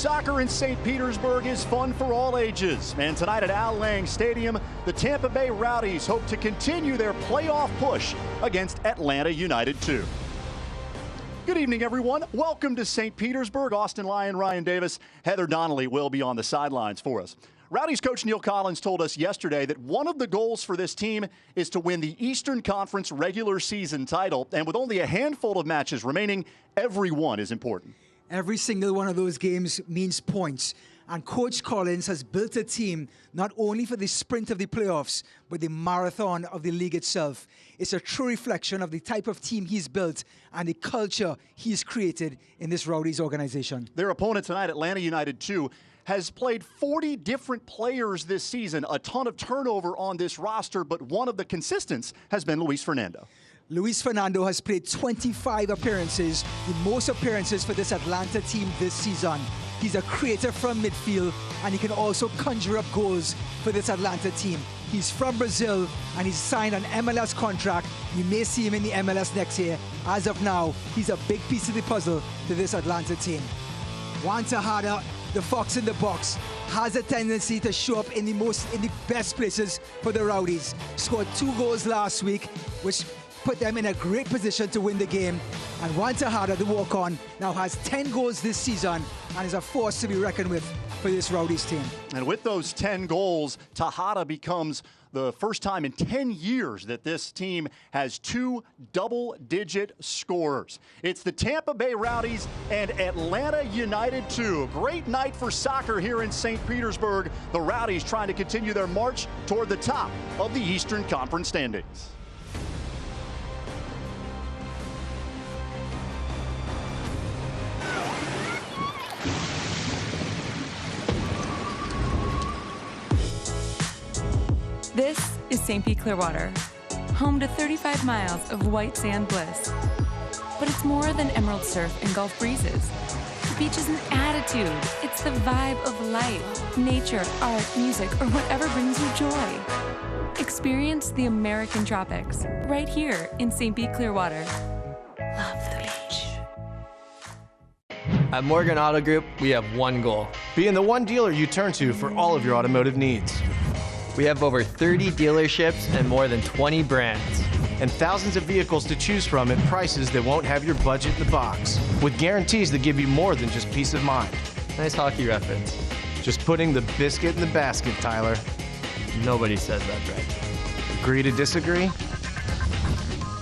Soccer in St. Petersburg is fun for all ages. And tonight at Al Lang Stadium, the Tampa Bay Rowdies hope to continue their playoff push against Atlanta United 2. Good evening, everyone. Welcome to St. Petersburg. Austin Lyon, Ryan Davis, Heather Donnelly will be on the sidelines for us. Rowdies coach Neil Collins told us yesterday that one of the goals for this team is to win the Eastern Conference regular season title. And with only a handful of matches remaining, every one is important. Every single one of those games means points. And Coach Collins has built a team not only for the sprint of the playoffs, but the marathon of the league itself. It's a true reflection of the type of team he's built and the culture he's created in this Rowdies organization. Their opponent tonight, Atlanta United 2, has played 40 different players this season, a ton of turnover on this roster, but one of the consistents has been Luis Fernando. Luis Fernando has played 25 appearances, the most appearances for this Atlanta team this season. He's a creator from midfield, and he can also conjure up goals for this Atlanta team. He's from Brazil, and he's signed an MLS contract. You may see him in the MLS next year. As of now, he's a big piece of the puzzle to this Atlanta team. Juan Tejada, the fox in the box, has a tendency to show up in the best places for the Rowdies. Scored 2 goals last week, which put them in a great position to win the game. And Juan Tejada, the walk-on, now has 10 goals this season and is a force to be reckoned with for this Rowdies team. And with those 10 goals, Tejada becomes the first time in 10 years that this team has 2 double-digit scorers. It's the Tampa Bay Rowdies and Atlanta United 2. Great night for soccer here in St. Petersburg. The Rowdies trying to continue their march toward the top of the Eastern Conference standings. This is St. Pete Clearwater, home to 35 miles of white sand bliss. But it's more than emerald surf and Gulf breezes. The beach is an attitude. It's the vibe of life, nature, art, music, or whatever brings you joy. Experience the American tropics right here in St. Pete Clearwater. Love the beach. At Morgan Auto Group, we have one goal: being the one dealer you turn to for all of your automotive needs. We have over 30 dealerships and more than 20 brands. And thousands of vehicles to choose from at prices that won't have your budget in the box. With guarantees that give you more than just peace of mind. Nice hockey reference. Just putting the biscuit in the basket, Tyler. Nobody says that right. Agree to disagree?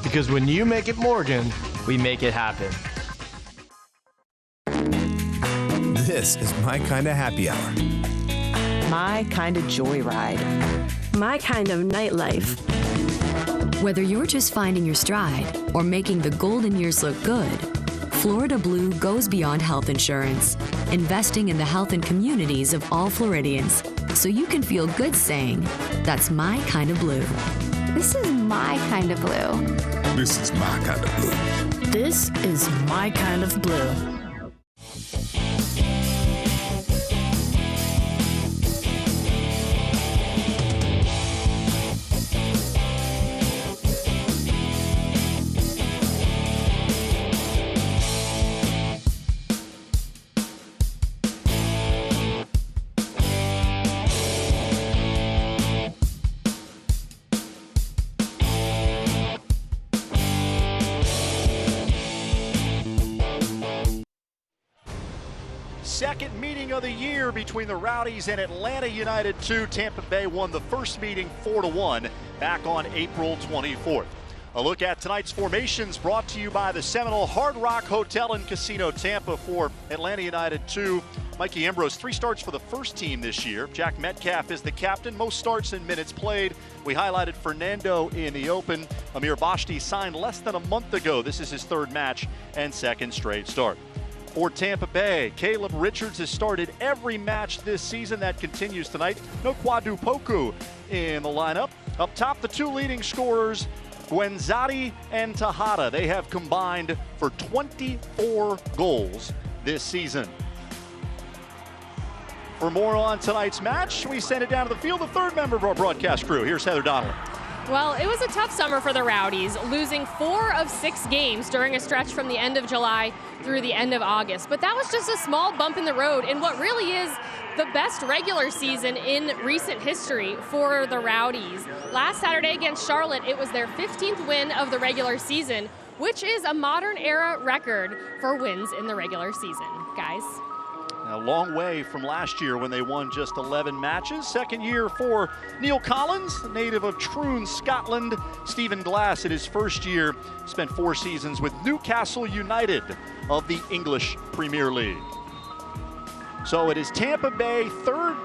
Because when you make it Morgan, we make it happen. This is my kind of happy hour. My kind of joyride. My kind of nightlife. Whether you're just finding your stride or making the golden years look good, Florida Blue goes beyond health insurance, investing in the health and communities of all Floridians, so you can feel good saying, that's my kind of blue. This is my kind of blue. This is my kind of blue. This is my kind of blue. Second meeting of the year between the Rowdies and Atlanta United 2. Tampa Bay won the first meeting 4-1 back on April 24th. A look at tonight's formations brought to you by the Seminole Hard Rock Hotel and Casino Tampa for Atlanta United 2. Mikey Ambrose, 3 starts for the first team this year. Jack Metcalf is the captain, most starts and minutes played. We highlighted Fernando in the open. Amir Vashti signed less than a month ago. This is his 3rd match and 2nd straight start. For Tampa Bay, Caleb Richards has started every match this season. That continues tonight. No Kwadu Poku in the lineup. Up top, the 2 leading scorers, Guenzati and Tejada. They have combined for 24 goals this season. For more on tonight's match, we send it down to the field. The 3rd member of our broadcast crew. Here's Heather Donnelly. Well, it was a tough summer for the Rowdies, losing 4 of 6 games during a stretch from the end of July through the end of August. But that was just a small bump in the road in what really is the best regular season in recent history for the Rowdies. Last Saturday against Charlotte, it was their 15th win of the regular season, which is a modern era record for wins in the regular season, guys. A long way from last year when they won just 11 matches. Second year for Neil Collins, native of Troon, Scotland. Stephen Glass in his first year spent 4 seasons with Newcastle United of the English Premier League. So it is Tampa Bay 3rd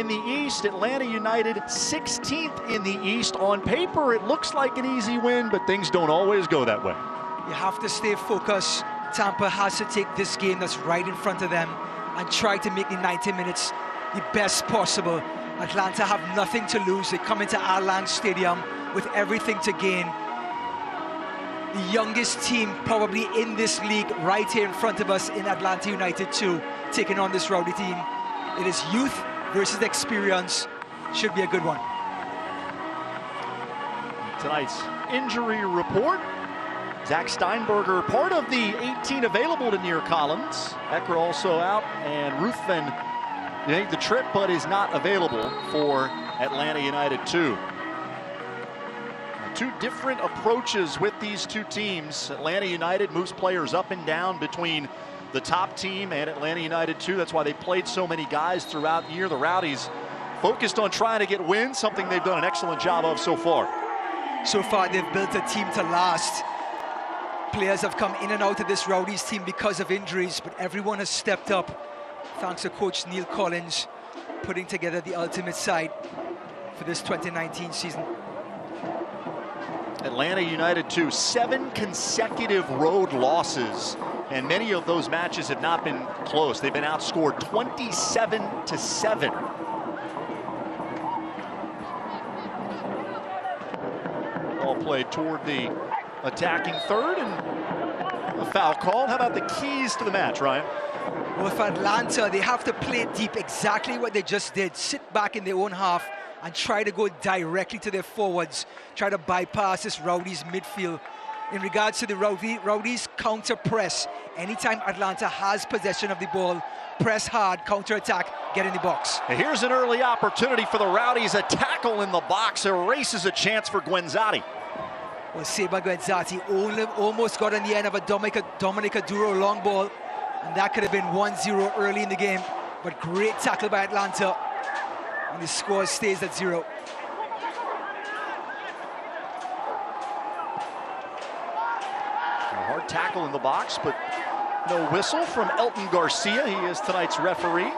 in the East, Atlanta United 16th in the East. On paper, it looks like an easy win, but things don't always go that way. You have to stay focused. Tampa has to take this game that's right in front of them and try to make the 90 minutes the best possible. Atlanta have nothing to lose. They come into Allianz Stadium with everything to gain. The youngest team probably in this league right here in front of us in Atlanta United 2, taking on this Rowdy team. It is youth versus experience. Should be a good one. Tonight's injury report. Zach Steinberger, part of the 18 available to Neil Collins. Ecker also out, and Ruthven made the trip but is not available for Atlanta United 2. Two different approaches with these two teams. Atlanta United moves players up and down between the top team and Atlanta United 2. That's why they played so many guys throughout the year. The Rowdies focused on trying to get wins, something they've done an excellent job of so far. So far, they've built a team to last. Players have come in and out of this Rowdies team because of injuries, but everyone has stepped up. Thanks to Coach Neil Collins putting together the ultimate side for this 2019 season. Atlanta United 2, 7 consecutive road losses, and many of those matches have not been close. They've been outscored 27-7. Ball played toward the attacking third, and a foul called. How about the keys to the match, Ryan? Well, for Atlanta, they have to play deep, exactly what they just did. Sit back in their own half and try to go directly to their forwards, try to bypass this Rowdies midfield. In regards to the Rowdies counter press, anytime Atlanta has possession of the ball, press hard, counter attack, get in the box. And here's an early opportunity for the Rowdies. A tackle in the box erases a chance for Guenzati. Well, Seba Guenzati almost got on the end of a Dominica Duro long ball, and that could have been 1-0 early in the game, but great tackle by Atlanta, and the score stays at 0. A hard tackle in the box, but no whistle from Elton Garcia. He is tonight's referee.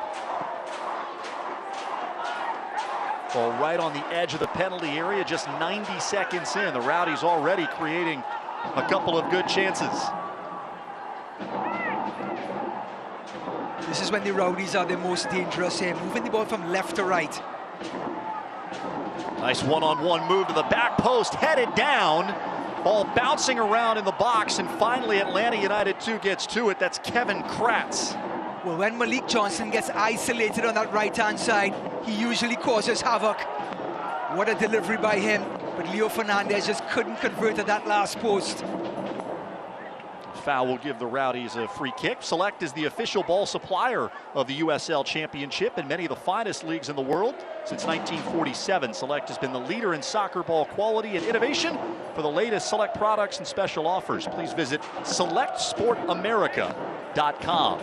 Ball right on the edge of the penalty area, just 90 seconds in. The Rowdies already creating a couple of good chances. This is when the Rowdies are the most dangerous here, moving the ball from left to right. Nice one-on-one move to the back post, headed down. Ball bouncing around in the box, and finally Atlanta United 2 gets to it. That's Kevin Kratz. Well, when Malik Johnson gets isolated on that right-hand side, he usually causes havoc. What a delivery by him, but Leo Fernandez just couldn't convert at that last post. Foul will give the Rowdies a free kick. Select is the official ball supplier of the USL Championship and many of the finest leagues in the world. Since 1947, Select has been the leader in soccer ball quality and innovation. For the latest Select products and special offers, please visit selectsportamerica.com.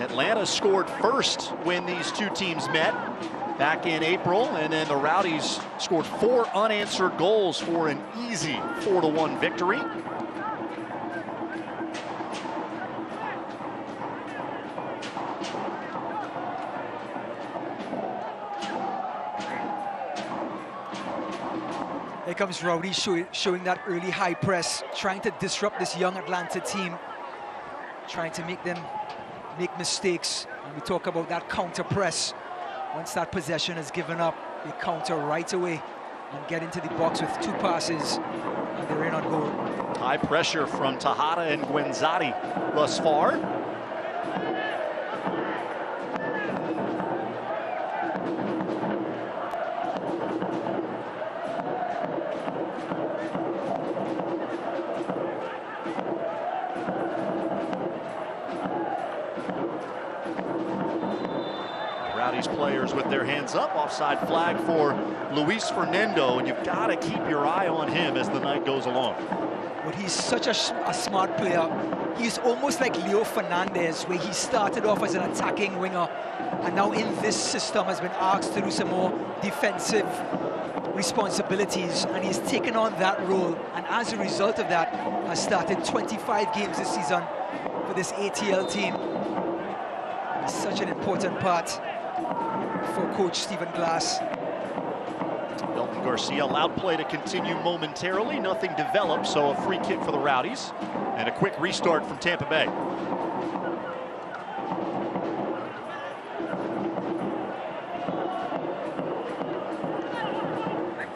Atlanta scored first when these two teams met back in April, and then the Rowdies scored 4 unanswered goals for an easy 4-1 victory. Here comes Rowdies showing that early high press, trying to disrupt this young Atlanta team, trying to make them make mistakes. And we talk about that counter press. Once that possession is given up, they counter right away and get into the box with 2 passes, and they're in on goal. High pressure from Tejada and Guenzati thus far. players with their hands up. Offside flag for Luis Fernando, and you've got to keep your eye on him as the night goes along. But he's such a smart player. He's almost like Leo Fernandez, where he started off as an attacking winger, and now in this system has been asked to do some more defensive responsibilities, and he's taken on that role, and as a result of that has started 25 games this season for this ATL team. He's such an important part for Coach Stephen Glass. Belton Garcia allowed play to continue momentarily. Nothing developed, so a free kick for the Rowdies and a quick restart from Tampa Bay.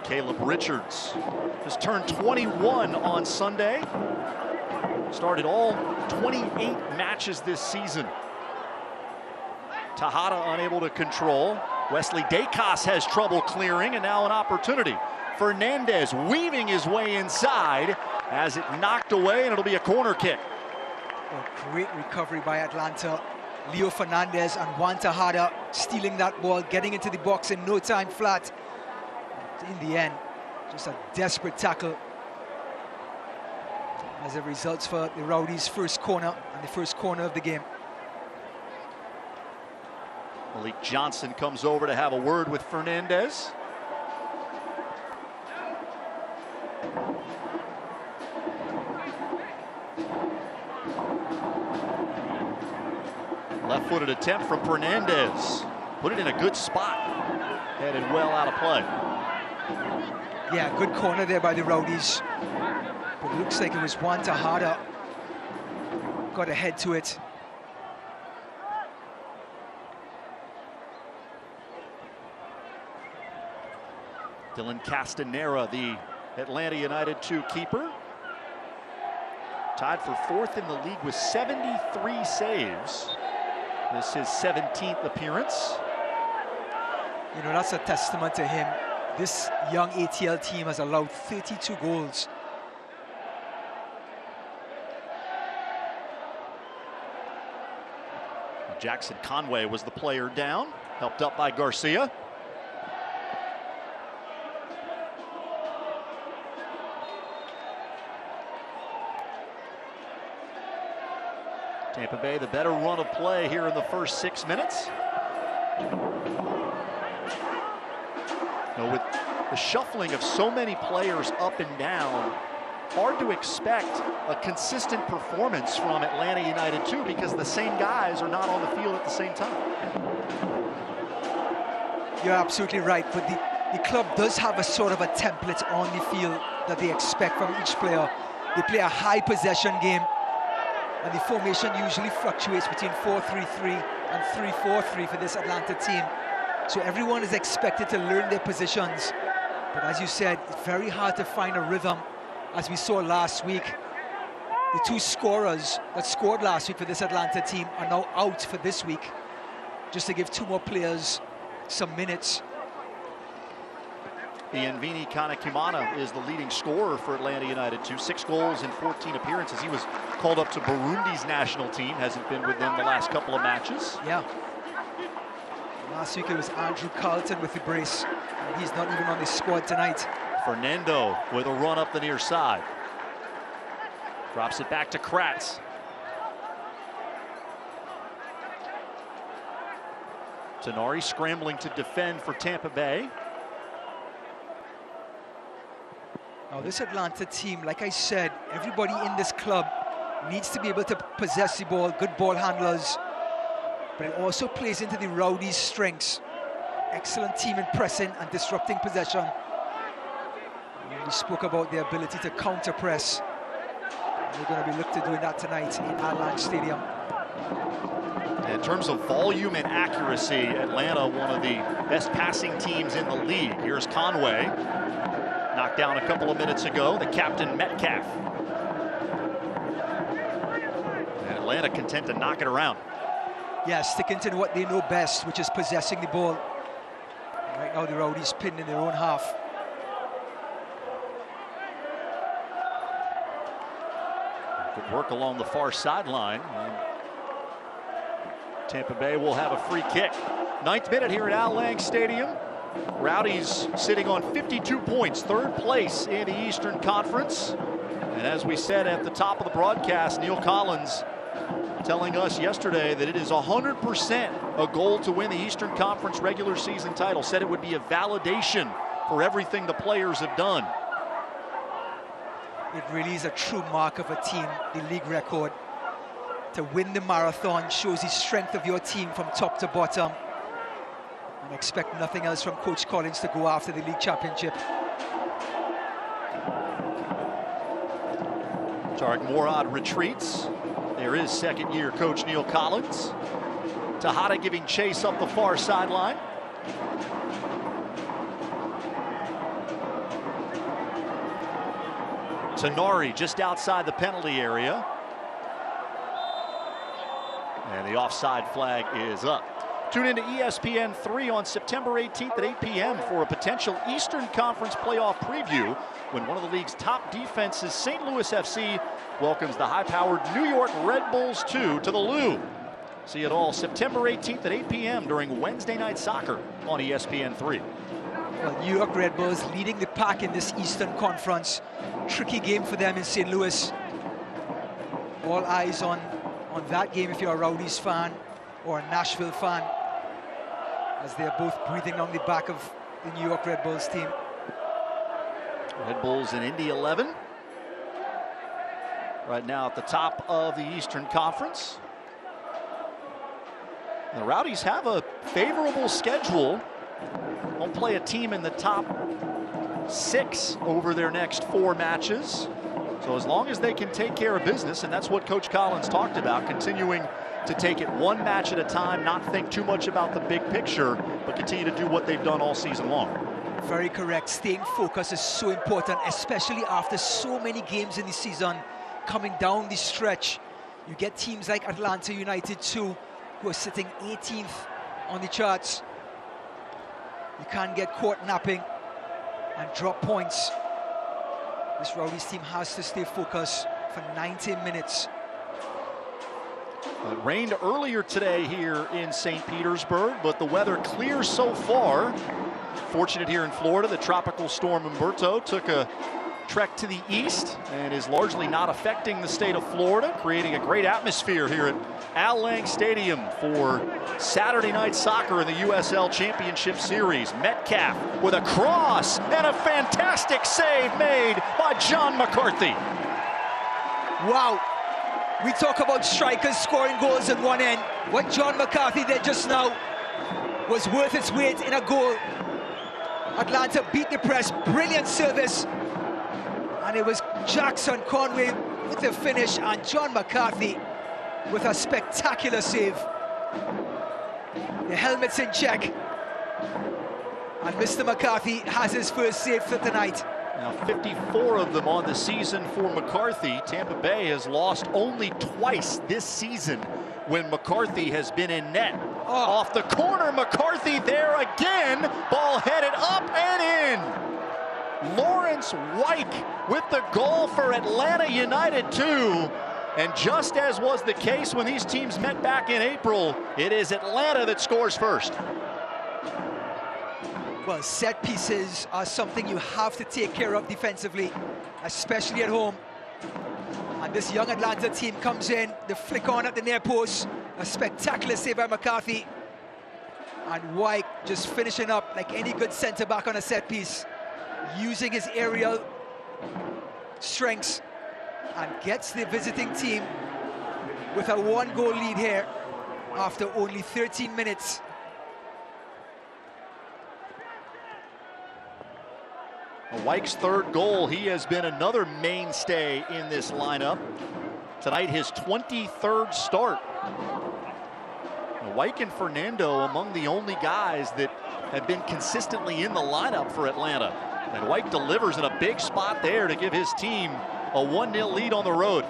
Caleb Richards just turned 21 on Sunday. Started all 28 matches this season. Tejada unable to control. Wesley Dacos has trouble clearing, and now an opportunity. Fernandez weaving his way inside as it knocked away, and it'll be a corner kick. A great recovery by Atlanta. Leo Fernandez and Juan Tejada stealing that ball, getting into the box in no time flat. In the end, just a desperate tackle as it results for the Rowdies' first corner, and the first corner of the game. Malik Johnson comes over to have a word with Fernandez. Left-footed attempt from Fernandez. Put it in a good spot. Headed well out of play. Yeah, good corner there by the Rowdies. But it looks like it was Juan Tejada. Got ahead to it. Dylan Castanera, the Atlanta United 2 keeper. Tied for 4th in the league with 73 saves. This is his 17th appearance. You know, that's a testament to him. This young ATL team has allowed 32 goals. Jackson Conway was the player down, helped up by Garcia. Tampa Bay, the better run of play here in the first 6 minutes. With the shuffling of so many players up and down, hard to expect a consistent performance from Atlanta United 2 because the same guys are not on the field at the same time. You're absolutely right, but the club does have a sort of a template on the field that they expect from each player. They play a high possession game, and the formation usually fluctuates between 4-3-3 and 3-4-3 for this Atlanta team. So everyone is expected to learn their positions. But as you said, it's very hard to find a rhythm, as we saw last week. The 2 scorers that scored last week for this Atlanta team are now out for this week, just to give 2 more players some minutes. Ianvini Kanakimana is the leading scorer for Atlanta United 2. 6 goals in 14 appearances. He was called up to Burundi's national team. Hasn't been with them the last couple of matches. Yeah. Last week it was Andrew Carlton with the brace. And he's not even on the squad tonight. Fernando with a run up the near side. Drops it back to Kratz. Tenari scrambling to defend for Tampa Bay. Now this Atlanta team, like I said, everybody in this club needs to be able to possess the ball, good ball handlers. But it also plays into the Rowdies' strengths. Excellent team in pressing and disrupting possession. We spoke about their ability to counter-press. They're going to be looked to doing that tonight in Allianz Stadium. In terms of volume and accuracy, Atlanta, one of the best passing teams in the league. Here's Conway. Knocked down a couple of minutes ago, the captain Metcalf. And Atlanta content to knock it around. Yeah, sticking to what they know best, which is possessing the ball. Right now the Rowdies pinned in their own half. Good work along the far sideline. And Tampa Bay will have a free kick. Ninth minute here at Al Lang Stadium. Rowdies sitting on 52 points, third place in the Eastern Conference. And as we said at the top of the broadcast, Neil Collins telling us yesterday that it is 100% a goal to win the Eastern Conference regular season title. Said it would be a validation for everything the players have done. It really is a true mark of a team, the league record. To win the marathon shows the strength of your team from top to bottom. And expect nothing else from Coach Collins to go after the league championship. Tarek Morad retreats. There is second-year coach Neil Collins. Tejada giving chase up the far sideline. Tenari just outside the penalty area. And the offside flag is up. Tune into ESPN 3 on September 18th at 8 p.m. for a potential Eastern Conference playoff preview when one of the league's top defenses, St. Louis FC, welcomes the high-powered New York Red Bulls 2 to the Lou. See it all September 18th at 8 p.m. during Wednesday Night Soccer on ESPN 3. Well, New York Red Bulls leading the pack in this Eastern Conference. Tricky game for them in St. Louis. All eyes on that game if you're a Rowdies fan or a Nashville fan, as they're both breathing on the back of the New York Red Bulls team. Red Bulls in Indy 11. Right now at the top of the Eastern Conference. The Rowdies have a favorable schedule. Won't play a team in the top 6 over their next 4 matches. So as long as they can take care of business, and that's what Coach Collins talked about, continuing to take it one match at a time, not think too much about the big picture, but continue to do what they've done all season long. Very correct. Staying focused is so important, especially after so many games in the season coming down the stretch. You get teams like Atlanta United too, who are sitting 18th on the charts. You can't get caught napping and drop points. This Rowdies team has to stay focused for 90 minutes. It rained earlier today here in St. Petersburg, but the weather clear so far. Fortunate here in Florida, the tropical storm Umberto took a trek to the east and is largely not affecting the state of Florida, creating a great atmosphere here at Al Lang Stadium for Saturday Night Soccer in the USL Championship Series. Metcalf with a cross and a fantastic save made by John McCarthy. Wow. We talk about strikers scoring goals in one end. What John McCarthy did just now was worth its weight in a goal. Atlanta beat the press, brilliant service. And it was Jackson Conway with the finish and John McCarthy with a spectacular save. The helmet's in check. And Mr. McCarthy has his first save for tonight. Now 54 of them on the season for McCarthy. Tampa Bay has lost only twice this season when McCarthy has been in net. Oh. Off the corner, McCarthy there again. Ball headed up and in. Lawrence Wyke with the goal for Atlanta United 2. And just as was the case when these teams met back in April, it is Atlanta that scores first. Well, set pieces are something you have to take care of defensively, especially at home. And this young Atlanta team comes in, the flick on at the near post, a spectacular save by McCarthy. And Wyke just finishing up like any good centre-back on a set piece, using his aerial strengths, and gets the visiting team with a 1-goal lead here after only 13 minutes. Wyke's third goal. He has been another mainstay in this lineup. Tonight, his 23rd start. Wyke and Fernando among the only guys that have been consistently in the lineup for Atlanta. And Wyke delivers in a big spot there to give his team a 1-0 lead on the road.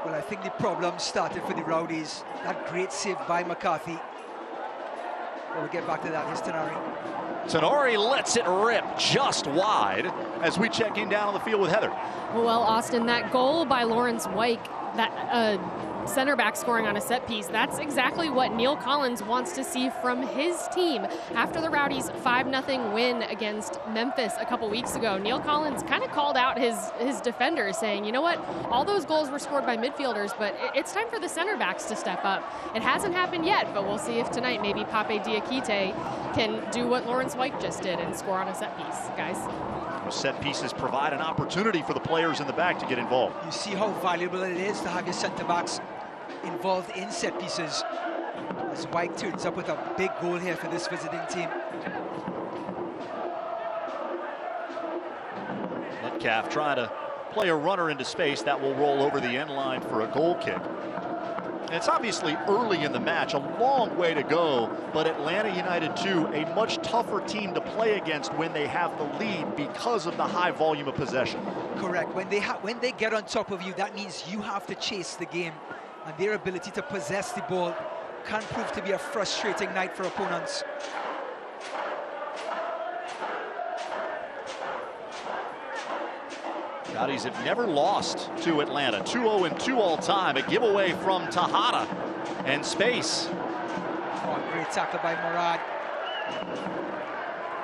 Well, I think the problem started for the Rowdies. That great save by McCarthy We'll get back to that. Here's Tenari. Tenari lets it rip just wide as we check in down on the field with Heather. Well, Austin, that goal by Lawrence Wyke, that center back scoring on a set piece, that's exactly what Neil Collins wants to see from his team. After the Rowdies' 5-0 win against Memphis a couple weeks ago, Neil Collins kind of called out his defenders, saying, you know what, all those goals were scored by midfielders, but it's time for the center backs to step up. It hasn't happened yet, but we'll see if tonight maybe Pape Diakite can do what Lawrence Wyke just did and score on a set piece, guys. Set pieces provide an opportunity for the players in the back to get involved. You see how valuable it is to have your center backs involved in set pieces. As Wyke turns up with a big goal here for this visiting team. Metcalf trying to play a runner into space that will roll over the end line for a goal kick. And it's obviously early in the match, a long way to go, but Atlanta United 2, a much tougher team to play against when they have the lead because of the high volume of possession. Correct. When they get on top of you, that means you have to chase the game, and their ability to possess the ball can prove to be a frustrating night for opponents. Rowdies have never lost to Atlanta. 2-0-2 all time. A giveaway from Tejada and space. Oh, great tackle by Murad.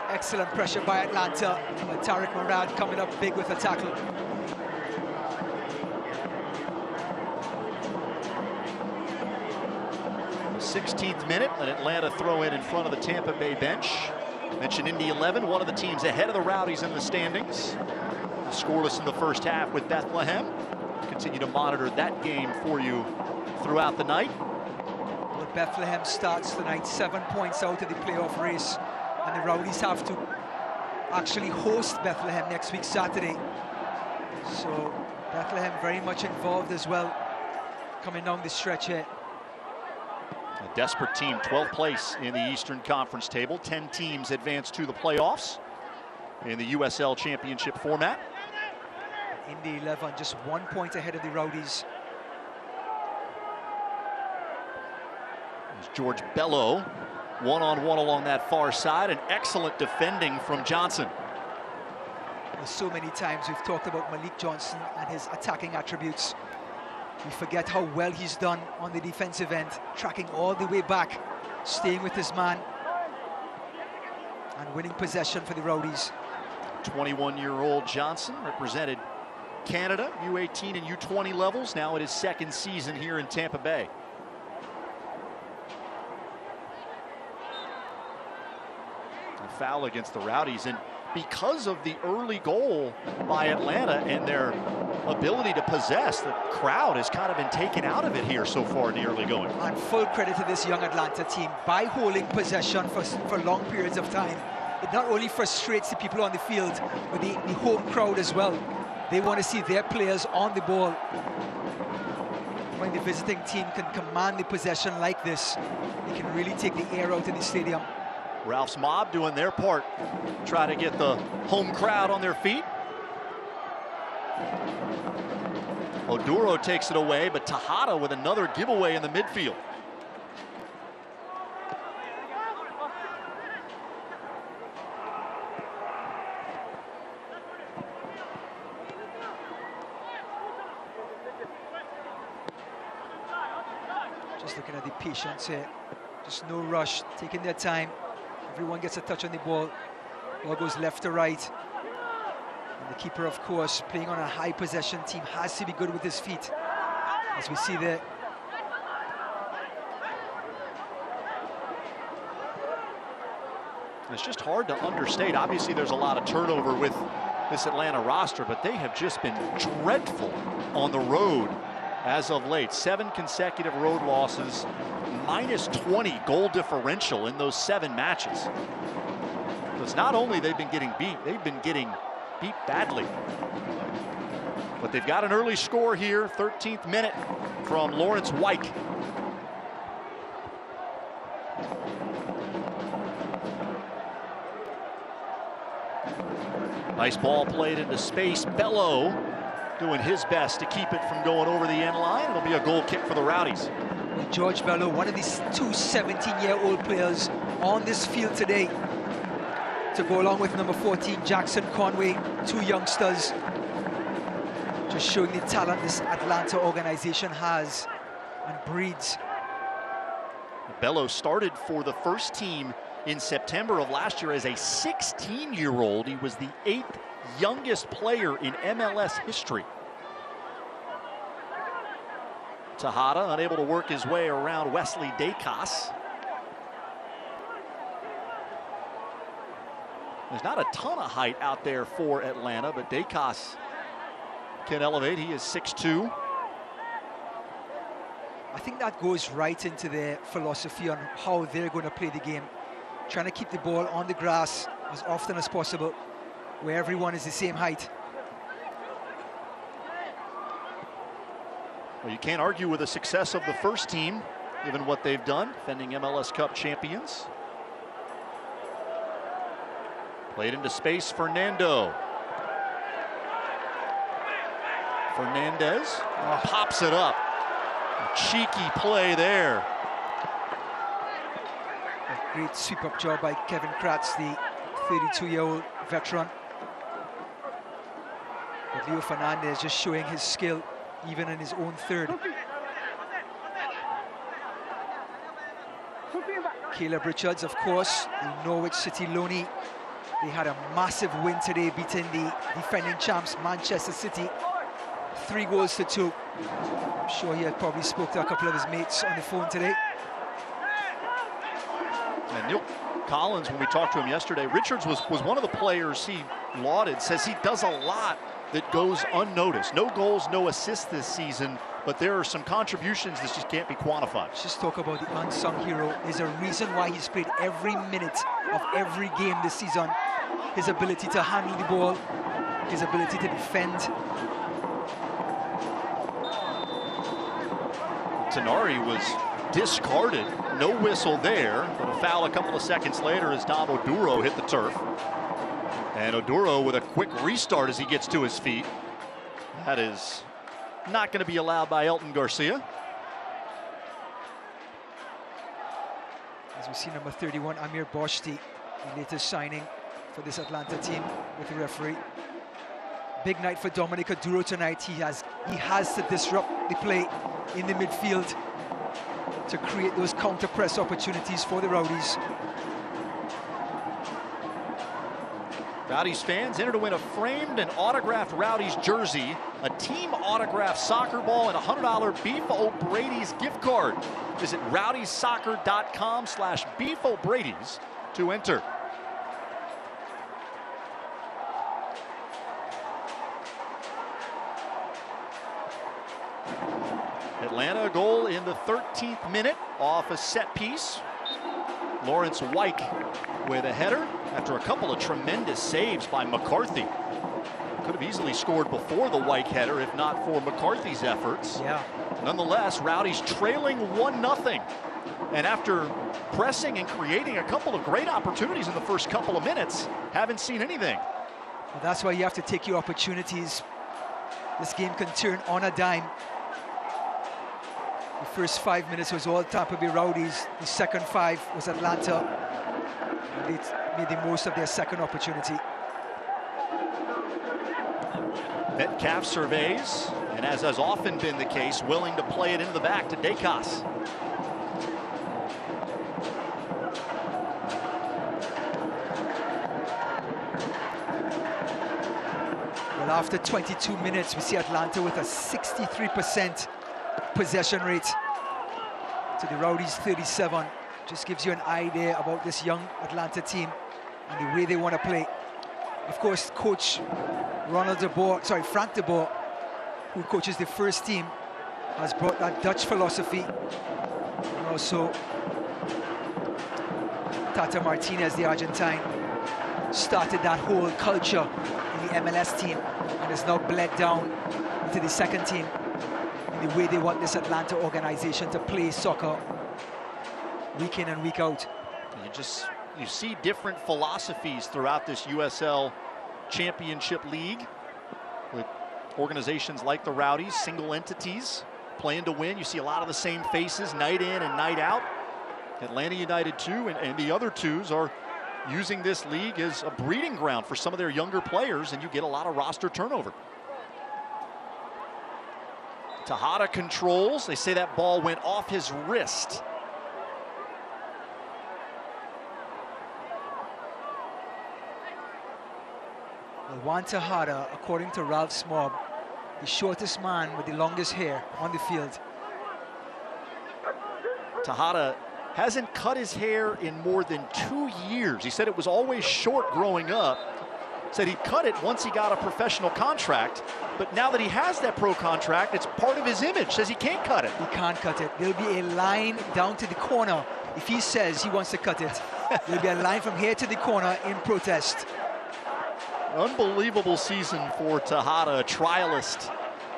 Excellent pressure by Atlanta. But Tariq Murad coming up big with a tackle. The 16th minute, an Atlanta throw in front of the Tampa Bay bench. Mentioned Indy 11, one of the teams ahead of the Rowdies in the standings. Scoreless in the first half with Bethlehem. Continue to monitor that game for you throughout the night. Well, Bethlehem starts tonight 7 points out of the playoff race, and the Rowdies have to actually host Bethlehem next week Saturday. So Bethlehem very much involved as well coming down the stretch here. A desperate team, 12th place in the Eastern Conference table. 10 teams advance to the playoffs in the USL Championship format. Indy 11 just 1 point ahead of the Rowdies. There's George Bello, one-on-one along that far side, and excellent defending from Johnson. Well, so many times we've talked about Malik Johnson and his attacking attributes. We forget how well he's done on the defensive end, tracking all the way back, staying with his man, and winning possession for the Rowdies. 21-year-old Johnson represented Canada, U18 and U20 levels, now in his second season here in Tampa Bay. A foul against the Rowdies, and because of the early goal by Atlanta and their ability to possess, the crowd has kind of been taken out of it here so far in the early going. And full credit to this young Atlanta team. By holding possession for long periods of time, it not only frustrates the people on the field, but the home crowd as well. They want to see their players on the ball. When the visiting team can command the possession like this, they can really take the air out of the stadium. Ralph's mob doing their part, try to get the home crowd on their feet. Oduro takes it away, but Tejada with another giveaway in the midfield. Just looking at the patience here. Just no rush, taking their time. Everyone gets a touch on the ball. Ball goes left to right. And the keeper, of course, playing on a high possession team, has to be good with his feet, as we see there. It's just hard to understate. Obviously, there's a lot of turnover with this Atlanta roster, but they have just been dreadful on the road as of late. 7 consecutive road losses, minus 20 goal differential in those 7 matches. So it's not only they've been getting beat, they've been getting beat badly. But they've got an early score here, 13th minute from Lawrence Wyke. Nice ball played into space. Bello doing his best to keep it from going over the end line. It'll be a goal kick for the Rowdies. With George Bello, one of these two 17-year-old players on this field today, to go along with number 14, Jackson Conway, two youngsters, just showing the talent this Atlanta organization has and breeds. Bello started for the first team in September of last year as a 16-year-old. He was the 8th youngest player in MLS history. Tejada unable to work his way around Wesley Dacos. There's not a ton of height out there for Atlanta, but Dacos can elevate. He is 6'2". I think that goes right into their philosophy on how they're going to play the game. Trying to keep the ball on the grass as often as possible, where everyone is the same height. Well, you can't argue with the success of the first team, given what they've done, defending MLS Cup champions. Played into space, Fernando. Fernandez pops it up. A cheeky play there. A great sweep-up job by Kevin Kratz, the 32-year-old veteran. But Leo Fernandez just showing his skill, even in his own third. Caleb Richards, of course, the Norwich City loanee. They had a massive win today, beating the defending champs, Manchester City, 3-2. I'm sure he had probably spoke to a couple of his mates on the phone today. And Neil Collins, when we talked to him yesterday, Richards was one of the players he lauded, says he does a lot that goes unnoticed. No goals, no assists this season, but there are some contributions that just can't be quantified. Let's just talk about the unsung hero. There's a reason why he's played every minute of every game this season. His ability to handle the ball, his ability to defend. Tenari was discarded, no whistle there, but a foul a couple of seconds later as Dom Oduro hit the turf. And Oduro with a quick restart as he gets to his feet. That is not going to be allowed by Elton Garcia. As we see number 31, Amir Boshti, the latest signing for this Atlanta team with the referee. Big night for Dominic Oduro tonight. He has to disrupt the play in the midfield to create those counter press opportunities for the Rowdies. Rowdies fans enter to win a framed and autographed Rowdies jersey, a team autographed soccer ball, and a $100 Beef O'Brady's gift card. Visit rowdiesoccer.com/Beef O'Brady's to enter. Atlanta, a goal in the 13th minute off a set piece. Lawrence Wyke with a header after a couple of tremendous saves by McCarthy. Could have easily scored before the Wyke header if not for McCarthy's efforts. Yeah. Nonetheless, Rowdies trailing 1-0. And after pressing and creating a couple of great opportunities in the first couple of minutes, haven't seen anything. Well, that's why you have to take your opportunities. This game can turn on a dime. The first 5 minutes was all Tampa Bay Rowdies. The second 5 was Atlanta. And they made the most of their second opportunity. Metcalf surveys, and as has often been the case, willing to play it into the back to Dacos. Well, after 22 minutes, we see Atlanta with a 63% possession rate to the Rowdies 37. Just gives you an idea about this young Atlanta team and the way they want to play. Of course, coach Frank de Boer, who coaches the first team, has brought that Dutch philosophy. And also Tata Martinez, the Argentine, started that whole culture in the MLS team and has now bled down into the second team in the way they want this Atlanta organization to play soccer week in and week out. You see different philosophies throughout this USL Championship League with organizations like the Rowdies, single entities, playing to win. You see a lot of the same faces night in and night out. Atlanta United 2 and the other twos are using this league as a breeding ground for some of their younger players, and you get a lot of roster turnover. Tejada controls. They say that ball went off his wrist. Well, Juan Tejada, according to Ralph Smob, the shortest man with the longest hair on the field. Tejada hasn't cut his hair in more than 2 years. He said it was always short growing up. Said he cut it once he got a professional contract, but now that he has that pro contract, it's part of his image. Says he can't cut it. He can't cut it. There'll be a line down to the corner if he says he wants to cut it. There'll be a line from here to the corner in protest. Unbelievable season for Tejada, a trialist.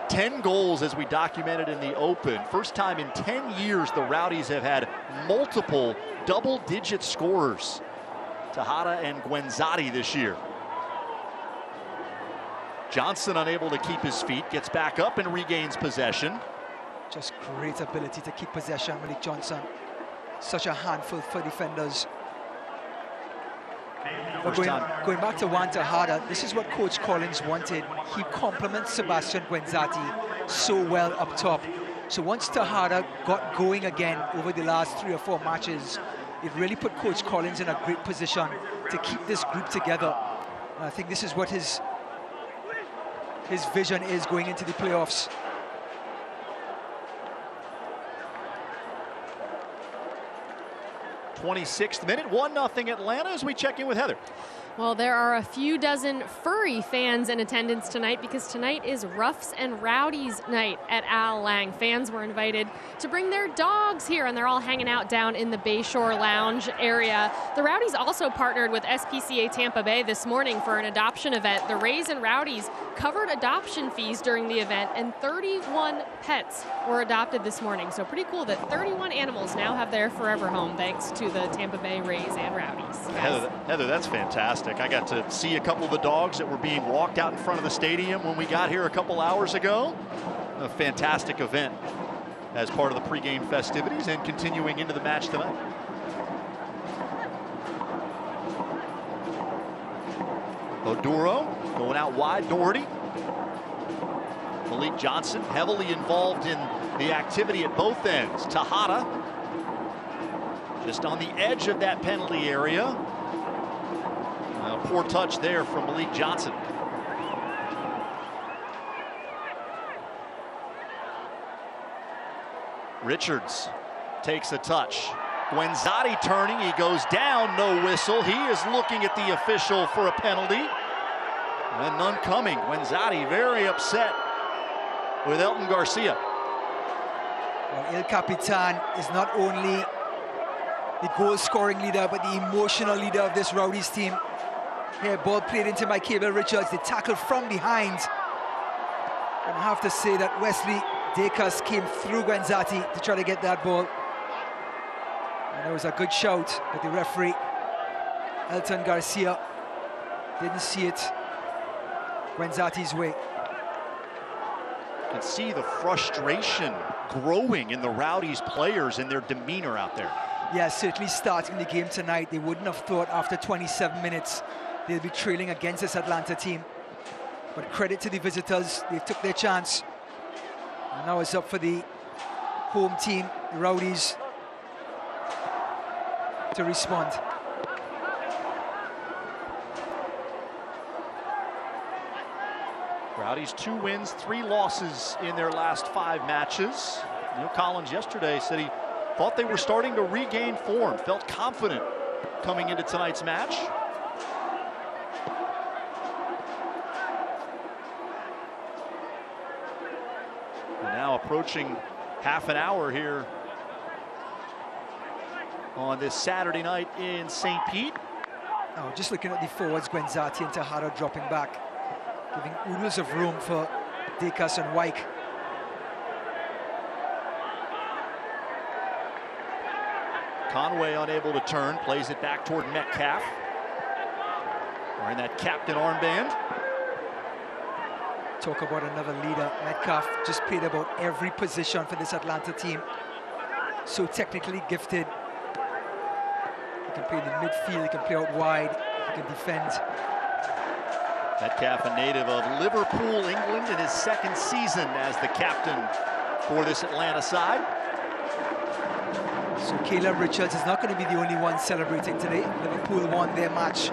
10 goals as we documented in the Open. First time in 10 years the Rowdies have had multiple double-digit scorers. Tejada and Guenzati this year. Johnson unable to keep his feet, gets back up and regains possession. Just great ability to keep possession, Malik Johnson. Such a handful for defenders. But going back to Juan Tejada, this is what Coach Collins wanted. He complements Sebastian Guenzati so well up top. So once Tejada got going again over the last 3 or 4 matches, it really put Coach Collins in a great position to keep this group together. And I think this is what his vision is going into the playoffs. 26th minute, 1-0 Atlanta as we check in with Heather. Well, there are a few dozen furry fans in attendance tonight because tonight is Roughs and Rowdies night at Al Lang. Fans were invited to bring their dogs here, and they're all hanging out down in the Bayshore Lounge area. The Rowdies also partnered with SPCA Tampa Bay this morning for an adoption event. The Rays and Rowdies covered adoption fees during the event, and 31 pets were adopted this morning. So pretty cool that 31 animals now have their forever home thanks to the Tampa Bay Rays and Rowdies. Heather, that's fantastic. I got to see a couple of the dogs that were being walked out in front of the stadium when we got here a couple hours ago. A fantastic event as part of the pregame festivities and continuing into the match tonight. Oduro going out wide, Doherty. Malik Johnson heavily involved in the activity at both ends. Tejada just on the edge of that penalty area. Poor touch there from Malik Johnson. Richards takes a touch. Guenzati turning, he goes down, no whistle. He is looking at the official for a penalty. And none coming. Guenzati very upset with Elton Garcia. Well, El Capitan is not only the goal-scoring leader, but the emotional leader of this Rowdies team. Here, ball played into Michael Richards. The tackle from behind. And I have to say that Wesley Dacus came through Guenzati to try to get that ball. And there was a good shout, but the referee, Elton Garcia, didn't see it Guenzati's way. You can see the frustration growing in the Rowdies players and their demeanor out there. Yeah, certainly starting the game tonight, they wouldn't have thought after 27 minutes they'll be trailing against this Atlanta team. But credit to the visitors, they took their chance. And now it's up for the home team, the Rowdies, to respond. Rowdies 2 wins, 3 losses in their last 5 matches. Neil Collins yesterday said he thought they were starting to regain form, felt confident coming into tonight's match. We're now approaching half an hour here on this Saturday night in St. Pete. Oh, just looking at the forwards, Guenzati and Tejada dropping back, giving oodles of room for Dacus and Wyke. Conway unable to turn, plays it back toward Metcalf. Wearing that captain armband. Talk about another leader. Metcalf just played about every position for this Atlanta team. So technically gifted. He can play in the midfield, he can play out wide, he can defend. Metcalf, a native of Liverpool, England, in his second season as the captain for this Atlanta side. So Caleb Richards is not going to be the only one celebrating today. Liverpool won their match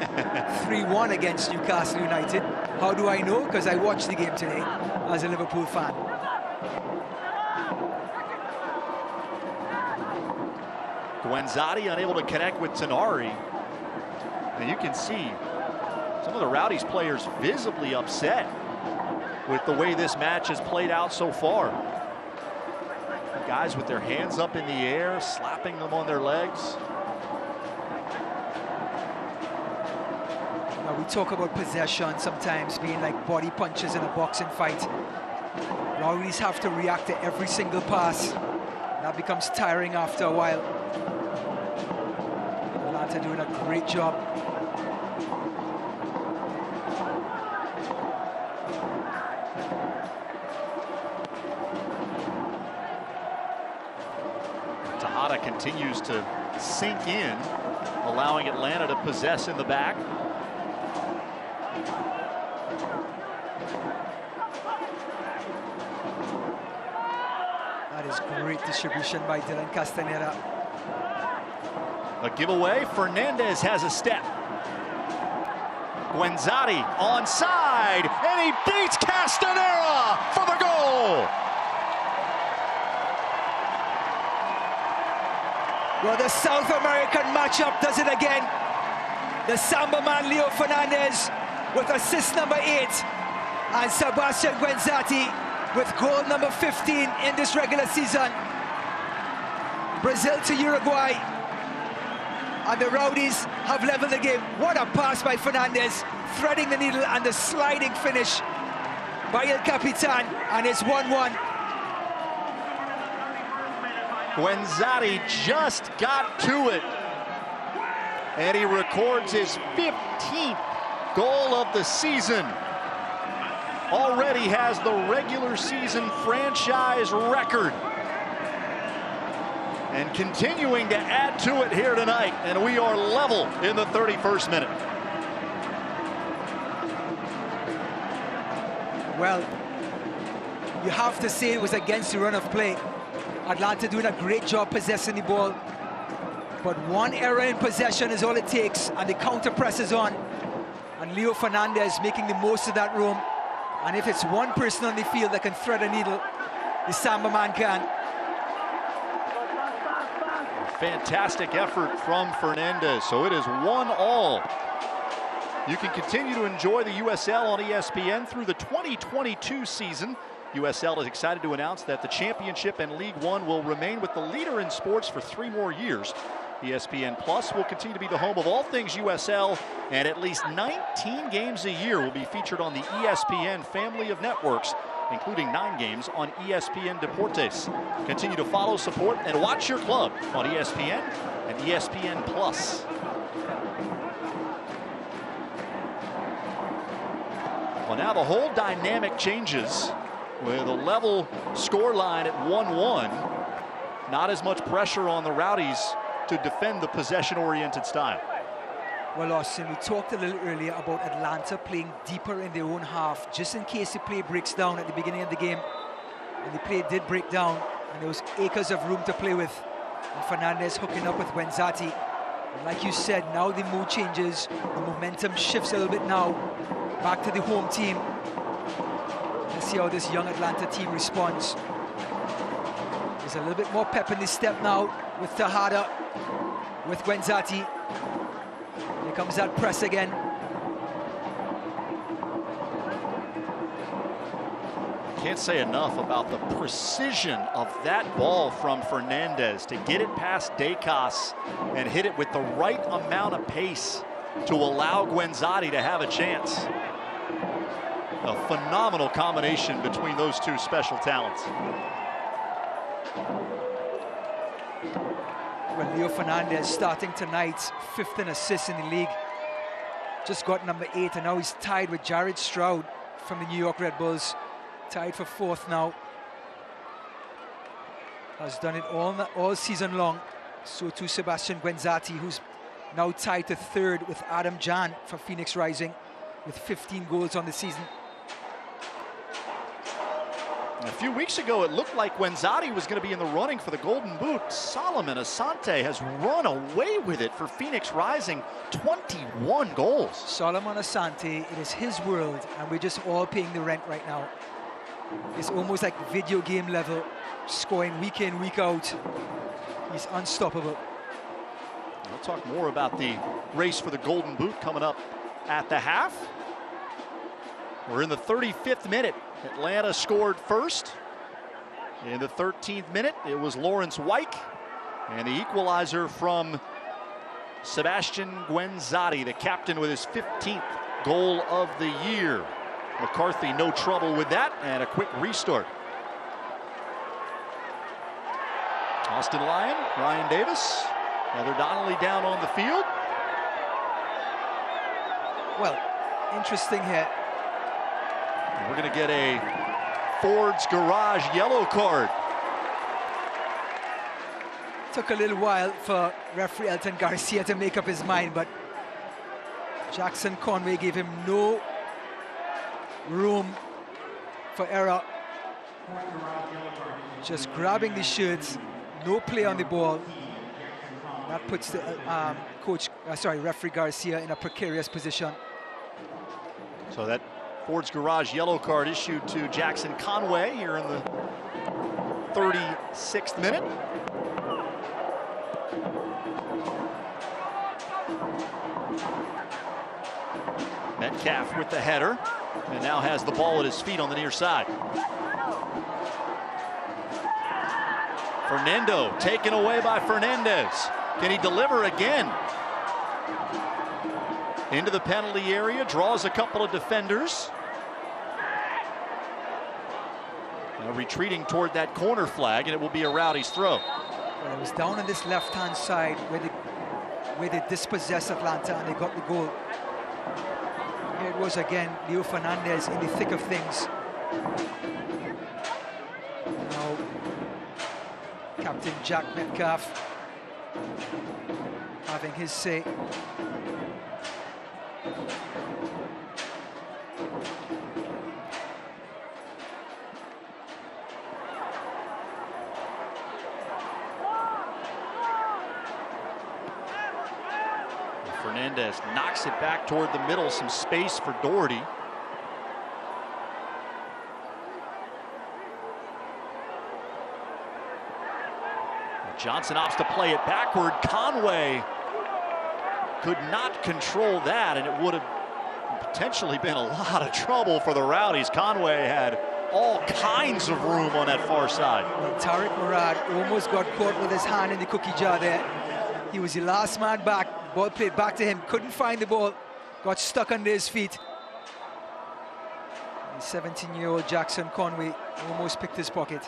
3-1 against Newcastle United. How do I know? Because I watched the game today as a Liverpool fan. Guenzati unable to connect with Tenari. And you can see some of the Rowdies players visibly upset with the way this match has played out so far. Guys with their hands up in the air, slapping them on their legs. Now we talk about possession sometimes being like body punches in a boxing fight. Rowdies have to react to every single pass. That becomes tiring after a while. Atlanta doing a great job. Continues to sink in, allowing Atlanta to possess in the back. That is great distribution by Dylan Castaneda. A giveaway. Fernandez has a step. Guenzati onside, and he beats Castaneda for the goal. Well, the South American matchup does it again. The Samba man Leo Fernandez with assist number 8, and Sebastian Guenzati with goal number 15 in this regular season. Brazil to Uruguay, and the Rowdies have leveled the game. What a pass by Fernandez, threading the needle, and the sliding finish by El Capitan, and it's 1-1. Guenzati just got to it, and he records his 15th goal of the season. Already has the regular season franchise record, and continuing to add to it here tonight, and we are level in the 31st minute. Well, you have to say it was against the run of play. Atlanta doing a great job possessing the ball, but one error in possession is all it takes, and the counter press is on, and Leo Fernandez making the most of that room. And if it's one person on the field that can thread a needle, the Samba man can. Fantastic effort from Fernandez. So it is 1-1. You can continue to enjoy the USL on ESPN through the 2022 season. USL is excited to announce that the championship and League One will remain with the leader in sports for 3 more years. ESPN Plus will continue to be the home of all things USL, and at least 19 games a year will be featured on the ESPN family of networks, including 9 games on ESPN Deportes. Continue to follow, support, and watch your club on ESPN and ESPN Plus. Well, now the whole dynamic changes with a level scoreline at 1-1. Not as much pressure on the Rowdies to defend the possession-oriented style. Well, Austin, we talked a little earlier about Atlanta playing deeper in their own half, just in case the play breaks down at the beginning of the game. And the play did break down, and there was acres of room to play with. And Fernandez hooking up with Guenzati. And like you said, now the mood changes, the momentum shifts a little bit now, back to the home team. Let's see how this young Atlanta team responds. There's a little bit more pep in the step now with Tejada, with Guenzati. Here comes that press again. Can't say enough about the precision of that ball from Fernandez to get it past Dacos and hit it with the right amount of pace to allow Guenzati to have a chance. A phenomenal combination between those two special talents. Well, Leo Fernandez starting tonight, 5th in assists in the league. Just got number 8, and now he's tied with Jared Stroud from the New York Red Bulls tied for 4th now. Has done it all season long. So too Sebastian Guenzati, who's now tied to 3rd with Adam Jan for Phoenix Rising with 15 goals on the season. A few weeks ago, it looked like Guenzati was going to be in the running for the Golden Boot. Solomon Asante has run away with it for Phoenix Rising, 21 goals. Solomon Asante, it is his world, and we're just all paying the rent right now. It's almost like video game level, scoring week in, week out. He's unstoppable. We'll talk more about the race for the Golden Boot coming up at the half. We're in the 35th minute. Atlanta scored first. In the 13th minute, it was Lawrence Wyke. And the equalizer from Sebastian Guenzati, the captain, with his 15th goal of the year. McCarthy, no trouble with that, and a quick restart. Austin Lyon, Ryan Davis, Heather Donnelly down on the field. Well, interesting here. We're going to get a Ford's Garage yellow card. Took a little while for referee Elton Garcia to make up his mind, but Jackson Conway gave him no room for error. Just grabbing the shirts, no play on the ball. That puts the referee Garcia in a precarious position. So that Ford's Garage yellow card issued to Jackson Conway here in the 36th minute. Metcalf with the header, and now has the ball at his feet on the near side. Fernando taken away by Fernandez. Can he deliver again? Into the penalty area, draws a couple of defenders. Now retreating toward that corner flag, and it will be a Rowdies throw. Well, it was down on this left-hand side where they dispossessed Atlanta and they got the goal. Here it was again, Leo Fernandez in the thick of things. Now, Captain Jack Metcalf having his say. Fernandez knocks it back toward the middle, some space for Doherty. Johnson opts to play it backward. Conway could not control that, and it would have potentially been a lot of trouble for the Rowdies. Conway had all kinds of room on that far side. Well, Tariq Murad almost got caught with his hand in the cookie jar there. He was the last man back. Ball played back to him, couldn't find the ball, got stuck under his feet. The 17-year-old Jackson Conway almost picked his pocket.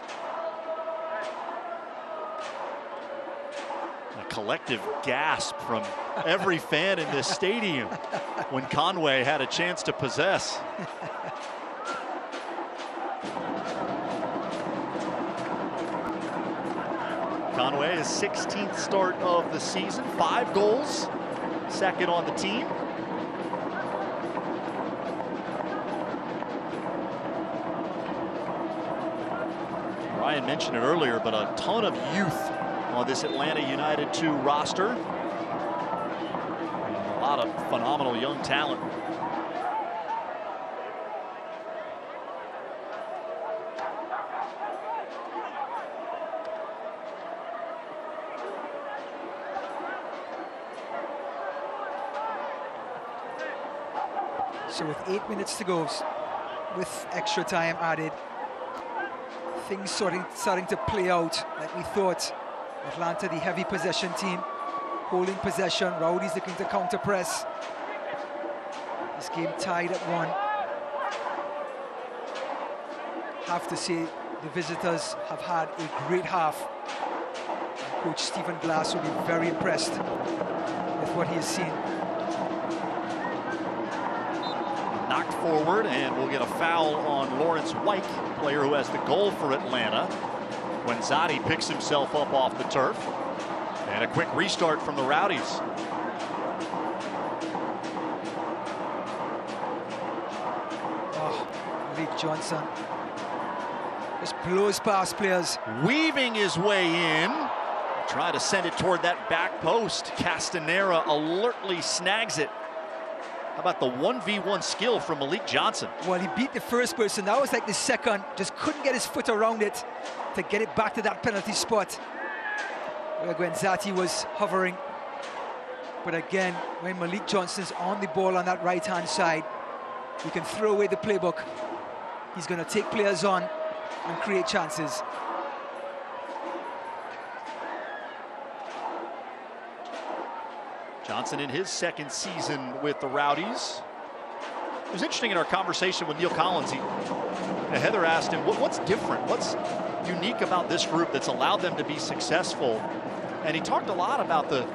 A collective gasp from every fan in this stadium when Conway had a chance to possess. Conway, his 16th start of the season, 5 goals, second on the team. Ryan mentioned it earlier, but a ton of youth on this Atlanta United 2 roster. And a lot of phenomenal young talent. So with 8 minutes to go, with extra time added, things starting to play out like we thought. Atlanta, the heavy possession team, holding possession. Rowdies looking to counter press. This game tied at 1. Have to say the visitors have had a great half. Coach Stephen Glass will be very impressed with what he has seen. Knocked forward, and we'll get a foul on Lawrence White, player who has the goal for Atlanta. When Zadi picks himself up off the turf. And a quick restart from the Rowdies. Oh, Malik Johnson just blows past players. Weaving his way in. Try to send it toward that back post. Castanera alertly snags it. How about the 1v1 skill from Malik Johnson? Well, he beat the first person. That was like the second. Just couldn't get his foot around it to get it back to that penalty spot where Gwenzati was hovering. But again, when Malik Johnson's on the ball on that right-hand side, he can throw away the playbook. He's going to take players on and create chances. Johnson in his second season with the Rowdies. It was interesting in our conversation with Neil Collins. Heather asked him, what's different? What's unique about this group that's allowed them to be successful? And he talked a lot about the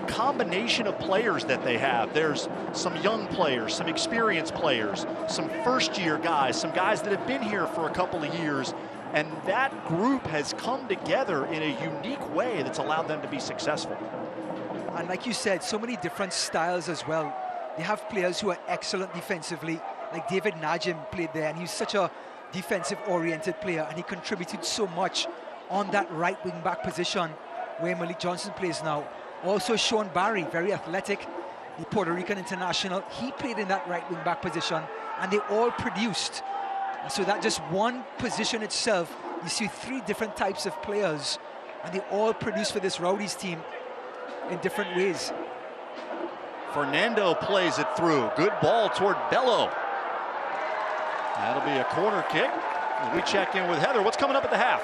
combination of players that they have. There's some young players, some experienced players, some first-year guys, some guys that have been here for a couple of years. And that group has come together in a unique way that's allowed them to be successful. And like you said, so many different styles as well. They have players who are excellent defensively, like David Najim played there, and he's such a defensive-oriented player, and he contributed so much on that right wing-back position where Malik Johnson plays now. Also, Sean Barry, very athletic, the Puerto Rican international. He played in that right wing-back position, and they all produced. And so that just one position itself, you see three different types of players, and they all produce for this Rowdies team in different ways. Fernando plays it through. Good ball toward Bello. That'll be a corner kick. We check in with Heather. What's coming up at the half?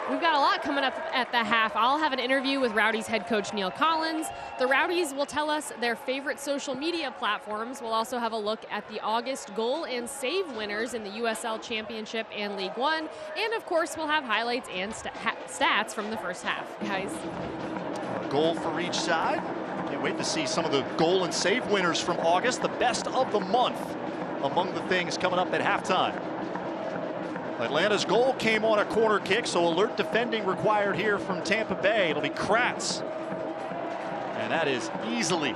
We've got a lot coming up at the half. I'll have an interview with Rowdies head coach Neil Collins. The Rowdies will tell us their favorite social media platforms. We'll also have a look at the August goal and save winners in the USL Championship and League One. And of course, we'll have highlights and stats from the first half, guys. A goal for each side. Can't wait to see some of the goal and save winners from August. The best of the month among the things coming up at halftime. Atlanta's goal came on a corner kick, so alert defending required here from Tampa Bay. It'll be Kratz. And that is easily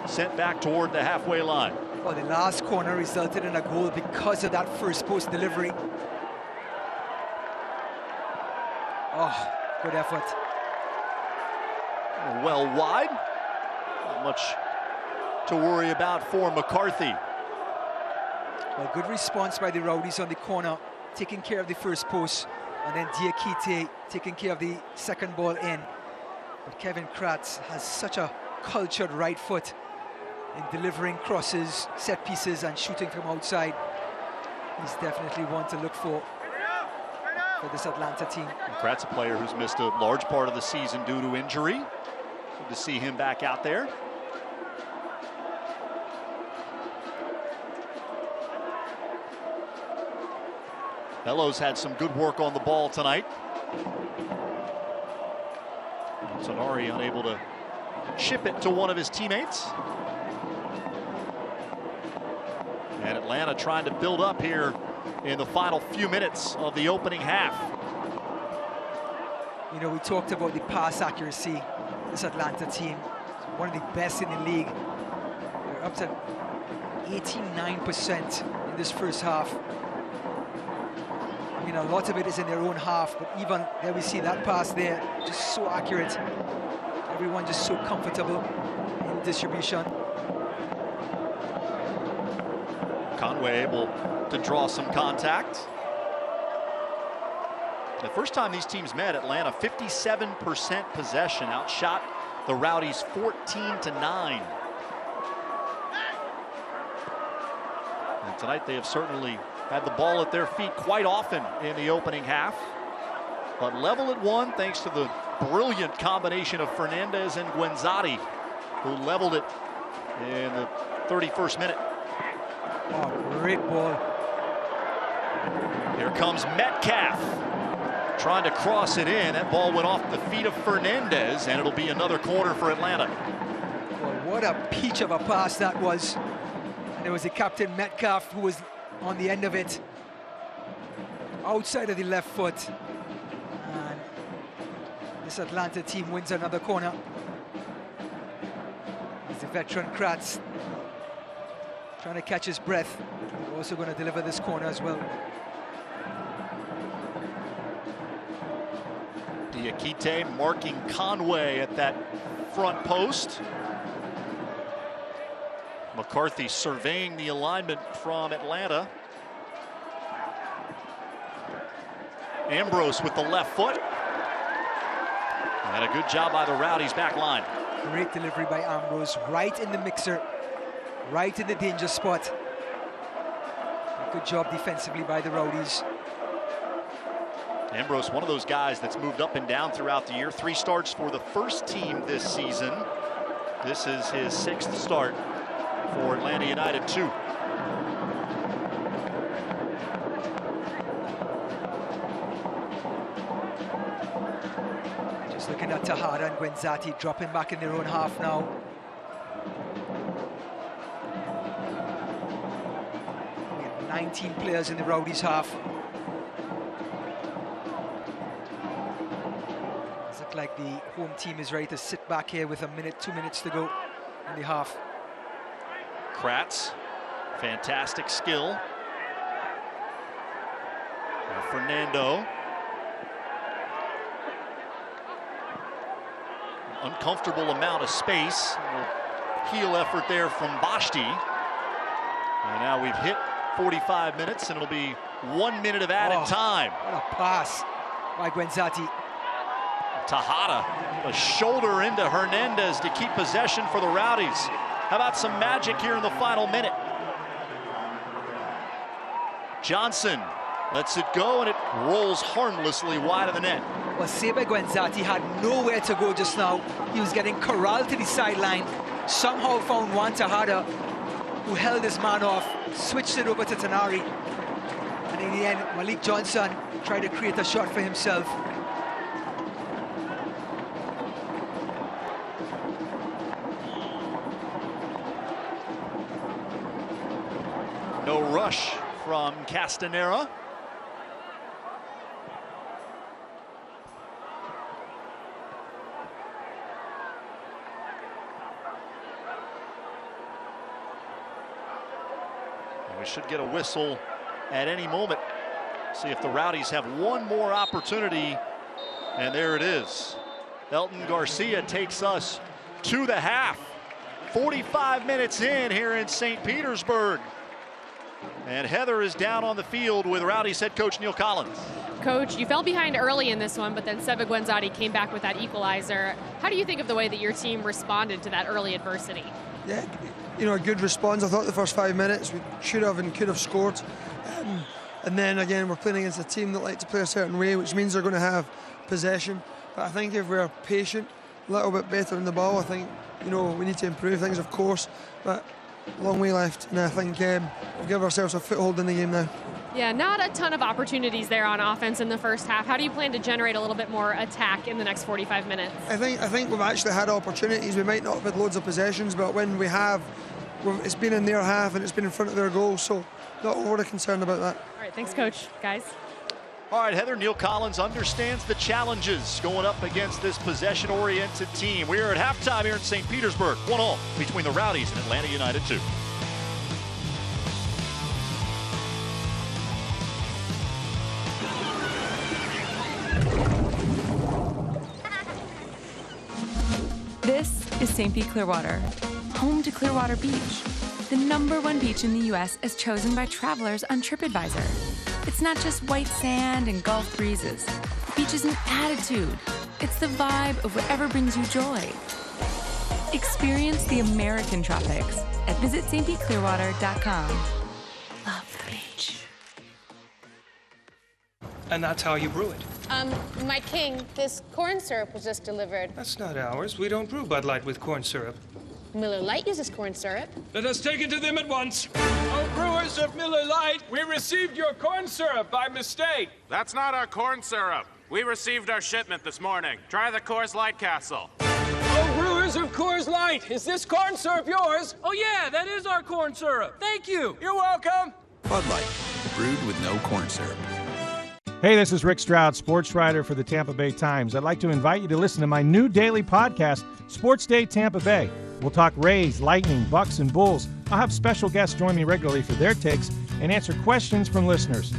sent back toward the halfway line. Well, the last corner resulted in a goal because of that first post delivery. Oh, good effort. Well wide. Not much to worry about for McCarthy. Well, good response by the Rowdies on the corner, taking care of the first post, and then Diakite taking care of the second ball in. But Kevin Kratz has such a cultured right foot in delivering crosses, set pieces, and shooting from outside. He's definitely one to look for this Atlanta team. And Kratz, a player who's missed a large part of the season due to injury. Good to see him back out there. Bellows had some good work on the ball tonight. Sonari unable to chip it to one of his teammates. And Atlanta trying to build up here in the final few minutes of the opening half. You know, we talked about the pass accuracy. This Atlanta team, one of the best in the league. They're up to 89% in this first half. I mean, a lot of it is in their own half, but even there we see that pass there, just so accurate. Everyone just so comfortable in distribution. Conway able to draw some contact. The first time these teams met, Atlanta 57% possession, outshot the Rowdies 14-9. And tonight they have certainly had the ball at their feet quite often in the opening half, but level at one thanks to the brilliant combination of Fernandez and Gwenzati, who leveled it in the 31st minute. Oh, great ball. Here comes Metcalf trying to cross it in. That ball went off the feet of Fernandez, and it'll be another corner for Atlanta. Well, what a peach of a pass that was. And it was the captain Metcalf who was on the end of it. Outside of the left foot. And this Atlanta team wins another corner. It's the veteran Kratz trying to catch his breath. We're also going to deliver this corner as well. Diakite marking Conway at that front post. McCarthy surveying the alignment from Atlanta. Ambrose with the left foot. And a good job by the Rowdies back line. Great delivery by Ambrose, right in the mixer, right in the danger spot. Good job defensively by the Rowdies. Ambrose, one of those guys that's moved up and down throughout the year. 3 starts for the first team this season. This is his 6th start for Atlanta United 2. Just looking at Tejada and Guenzati dropping back in their own half now. We have 19 players in the Rowdies half. It's look like the home team is ready to sit back here with 2 minutes to go in the half. Kratz, fantastic skill. Fernando. Uncomfortable amount of space. Heel effort there from Bashti. And now we've hit 45 minutes, and it'll be 1 minute of added time. What a pass by Guenzati. Tejada, a shoulder into Hernandez to keep possession for the Rowdies. How about some magic here in the final minute? Johnson lets it go, and it rolls harmlessly wide of the net. Well, Sebe Guenzati had nowhere to go just now. He was getting corralled to the sideline. Somehow found Juan Tejada, who held his man off, switched it over to Tanari. And in the end, Malik Johnson tried to create a shot for himself. No rush from Castanera. And we should get a whistle at any moment. See if the Rowdies have one more opportunity. And there it is. Elton Garcia takes us to the half. 45 minutes in here in St. Petersburg. And Heather is down on the field with Rowdies head coach Neil Collins. Coach, you fell behind early in this one, but then Sebe Guenzati came back with that equalizer. How do you think of the way that your team responded to that early adversity? Yeah, you know, a good response. I thought the first 5 minutes we should have and could have scored. And then again, we're playing against a team that like to play a certain way, which means they're going to have possession. But I think if we're patient, a little bit better in the ball, I think, you know, we need to improve things, of course. But long way left, and I think we'll give ourselves a foothold in the game now. Yeah, not a ton of opportunities there on offense in the first half. How do you plan to generate a little bit more attack in the next 45 minutes? I think we've actually had opportunities. We might not have had loads of possessions, but when we have, it's been in their half and it's been in front of their goal, so not overly concerned about that. All right, thanks, Coach. Guys. All right, Heather, Neil Collins understands the challenges going up against this possession-oriented team. We are at halftime here in St. Petersburg, 1-1 between the Rowdies and Atlanta United 2. This is St. Pete Clearwater, home to Clearwater Beach, the #1 beach in the U.S. as chosen by travelers on TripAdvisor. It's not just white sand and Gulf breezes. The beach is an attitude. It's the vibe of whatever brings you joy. Experience the American tropics at visitstpclearwater.com. Love the beach. And that's how you brew it. My king, this corn syrup was just delivered. That's not ours. We don't brew Bud Light with corn syrup. Miller Lite uses corn syrup. Let us take it to them at once. Oh, brewers of Miller Lite, we received your corn syrup by mistake. That's not our corn syrup. We received our shipment this morning. Try the Coors Light Castle. Oh, brewers of Coors Light, is this corn syrup yours? Oh, yeah, that is our corn syrup. Thank you. You're welcome. Bud Light, brewed with no corn syrup. Hey, this is Rick Stroud, sports writer for the Tampa Bay Times. I'd like to invite you to listen to my new daily podcast, Sports Day Tampa Bay. We'll talk Rays, Lightning, Bucks, and Bulls. I'll have special guests join me regularly for their takes and answer questions from listeners.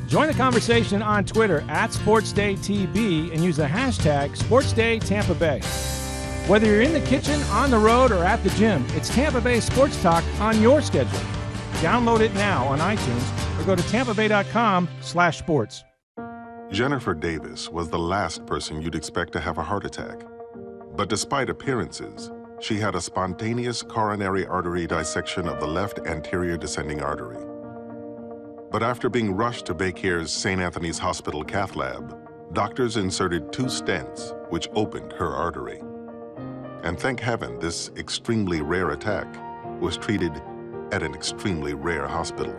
Join the conversation on Twitter at SportsDayTB and use the hashtag SportsDayTampaBay. Whether you're in the kitchen, on the road, or at the gym, it's Tampa Bay Sports Talk on your schedule. Download it now on iTunes or go to tampabay.com/sports. Jennifer Davis was the last person you'd expect to have a heart attack. But despite appearances, she had a spontaneous coronary artery dissection of the left anterior descending artery. But after being rushed to Baycare's St. Anthony's Hospital cath lab, doctors inserted 2 stents, which opened her artery. And thank heaven, this extremely rare attack was treated at an extremely rare hospital.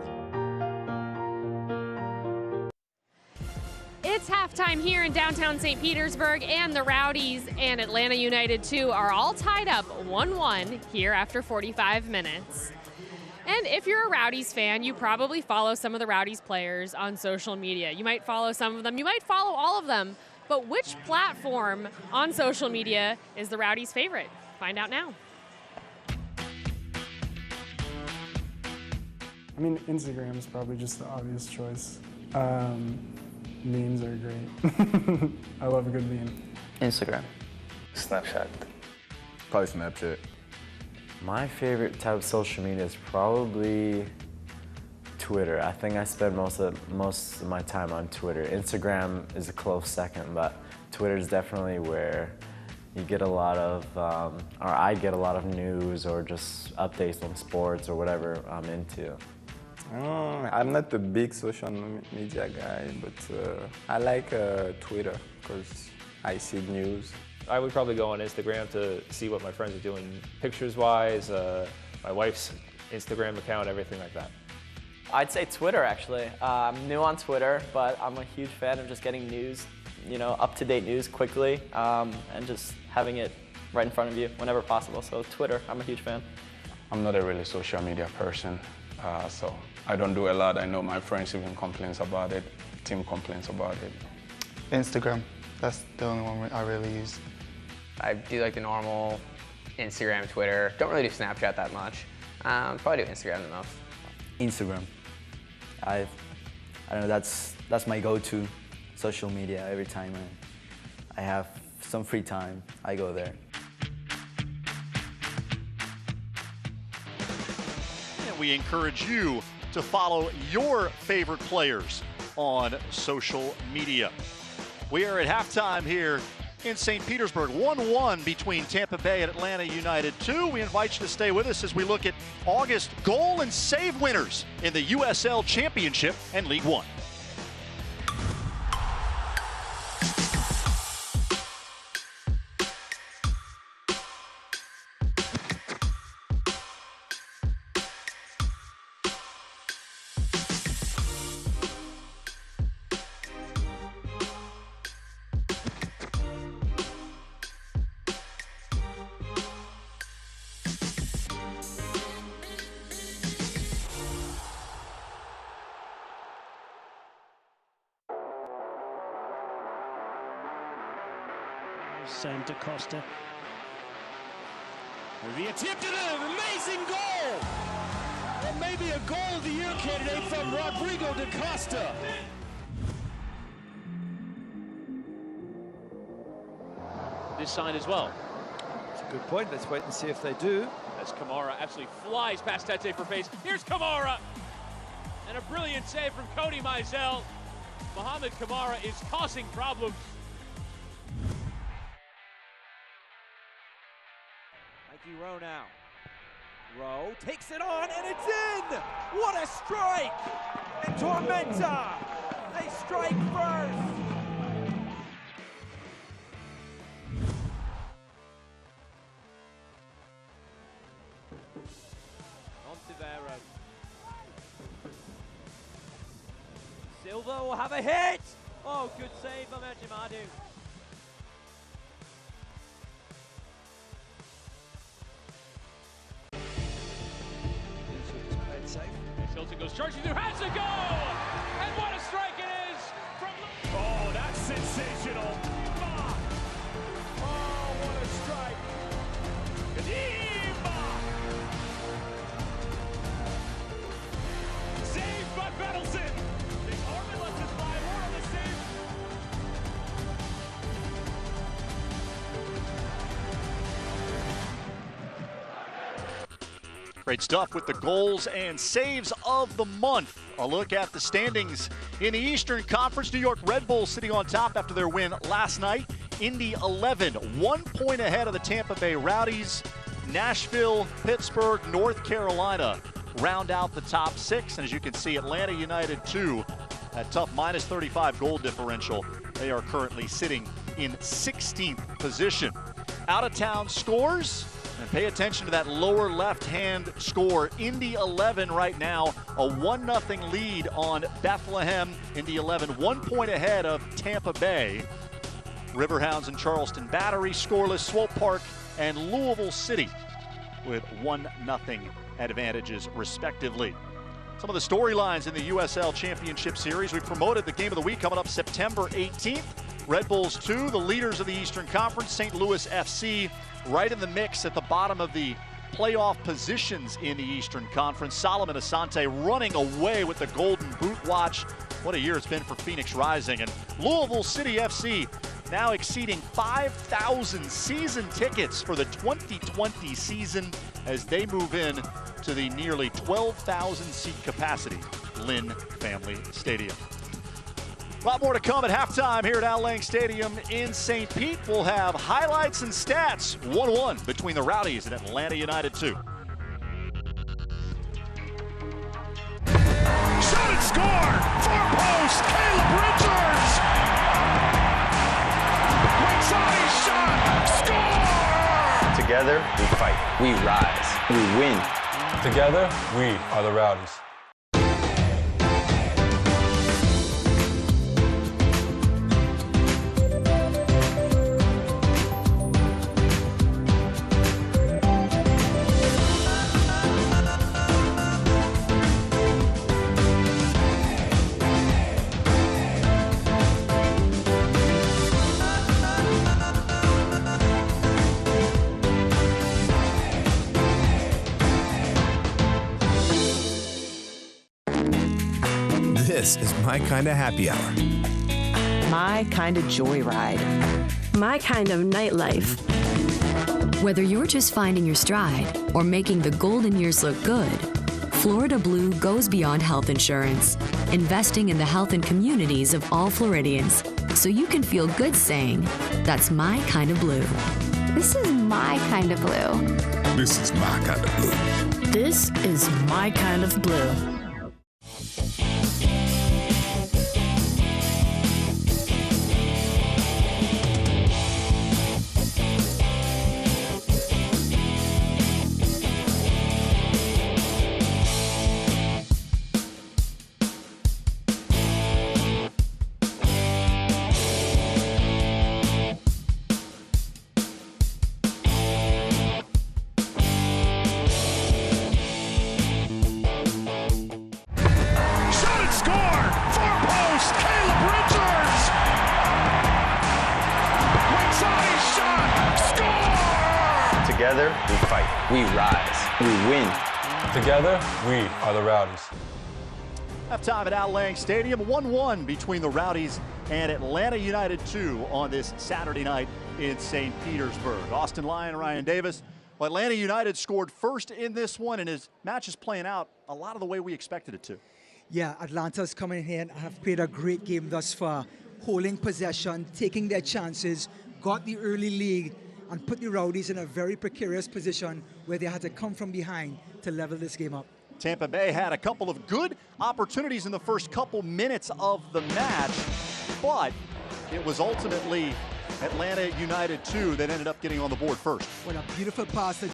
It's halftime here in downtown St. Petersburg, and the Rowdies and Atlanta United 2 are all tied up 1-1 here after 45 minutes. And if you're a Rowdies fan, you probably follow some of the Rowdies players on social media. You might follow some of them, you might follow all of them, but which platform on social media is the Rowdies' favorite? Find out now. I mean, Instagram is probably just the obvious choice. Memes are great. I love a good meme. Instagram. Snapchat. Probably Snapchat. My favorite type of social media is probably Twitter. I think I spend most of my time on Twitter. Instagram is a close second, but Twitter is definitely where you get a lot of, or I get a lot of news or just updates on sports or whatever I'm into. I'm not a big social media guy, but I like Twitter because I see news. I would probably go on Instagram to see what my friends are doing pictures-wise, my wife's Instagram account, everything like that. I'd say Twitter, actually. I'm new on Twitter, but I'm a huge fan of just getting news, up-to-date news quickly, and just having it right in front of you whenever possible. So Twitter, I'm a huge fan. I'm not a really social media person, so I don't do a lot. I know my friends even complains about it, team complains about it. Instagram, that's the only one I really use. I do like the normal Instagram, Twitter. Don't really do Snapchat that much. Probably do Instagram the most. Instagram. I don't know, that's my go-to social media. Every time I have some free time, I go there. And we encourage you to follow your favorite players on social media. We are at halftime here in St. Petersburg, 1-1 between Tampa Bay and Atlanta United 2. We invite you to stay with us as we look at August goal and save winners in the USL Championship and League One. Sam DaCosta. The attempt at an amazing goal! And maybe a goal of the year candidate from Rodrigo DaCosta. This side as well. It's a good point. Let's wait and see if they do. As Kamara absolutely flies past Tete for pace. Here's Kamara! And a brilliant save from Cody Mizell. Mohamed Kamara is causing problems. Mikey Rowe now. Rowe takes it on, and it's in! What a strike! And Tormenta, they strike first! Ontivero. Silva will have a hit! Oh, good save from Ejimadu. Celtic goes charging through, has to go! And what a strike it is from... Oh, that's sensational. Oh, what a strike. Saved by Bettleson. The Orman lets it fly. More on the save. Great stuff with the goals and saves of the month. A look at the standings in the Eastern Conference. New York Red Bulls sitting on top after their win last night. Indy 11, 1 point ahead of the Tampa Bay Rowdies. Nashville, Pittsburgh, North Carolina round out the top 6. And as you can see, Atlanta United 2, that tough minus 35 goal differential. They are currently sitting in 16th position. Out of town scores. And pay attention to that lower left-hand score. Indy 11 right now, a 1-0 lead on Bethlehem. Indy 11, 1 point ahead of Tampa Bay. Riverhounds and Charleston Battery scoreless. Swope Park and Louisville City with 1-0 advantages respectively. Some of the storylines in the USL Championship Series. We promoted the game of the week coming up September 18th. Red Bulls 2, the leaders of the Eastern Conference. St. Louis FC right in the mix at the bottom of the playoff positions in the Eastern Conference. Solomon Asante running away with the Golden Boot watch. What a year it's been for Phoenix Rising. And Louisville City FC now exceeding 5,000 season tickets for the 2020 season as they move in to the nearly 12,000 seat capacity Lynn Family Stadium. A lot more to come at halftime here at Al Lang Stadium in St. Pete. We'll have highlights and stats, 1-1 between the Rowdies and Atlanta United 2. Shot and score! Far post, Caleb Richards! Ringside shot! Score! Together, we fight. We rise. We win. Together, we are the Rowdies. This is my kind of happy hour. My kind of joyride. My kind of nightlife. Whether you're just finding your stride or making the golden years look good, Florida Blue goes beyond health insurance, investing in the health and communities of all Floridians, so you can feel good saying, that's my kind of blue. This is my kind of blue. This is my kind of blue. This is my kind of blue. Together, we fight. We rise. We win. Together, we are the Rowdies. Halftime at Al Lang Stadium, 1-1 between the Rowdies and Atlanta United 2 on this Saturday night in St. Petersburg. Austin Lyon, Ryan Davis. Well, Atlanta United scored first in this one, and his match is playing out a lot of the way we expected it to. Yeah, Atlanta's coming in here and have played a great game thus far, holding possession, taking their chances, got the early lead, and put the Rowdies in a very precarious position where they had to come from behind to level this game up. Tampa Bay had a couple of good opportunities in the first couple minutes of the match, but it was ultimately Atlanta United 2 that ended up getting on the board first. What a beautiful pass to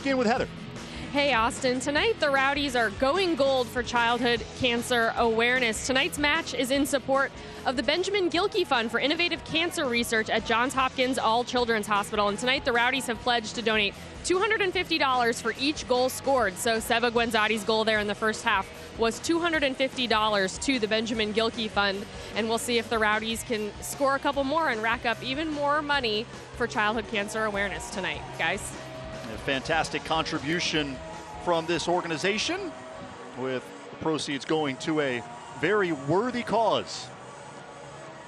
begin with Heather. Hey, Austin. Tonight, the Rowdies are going gold for childhood cancer awareness. Tonight's match is in support of the Benjamin Gilkey Fund for Innovative Cancer Research at Johns Hopkins All Children's Hospital. And tonight, the Rowdies have pledged to donate $250 for each goal scored. So Seba Guenzati's goal there in the first half was $250 to the Benjamin Gilkey Fund. And we'll see if the Rowdies can score a couple more and rack up even more money for childhood cancer awareness tonight, guys. A fantastic contribution from this organization, with the proceeds going to a very worthy cause.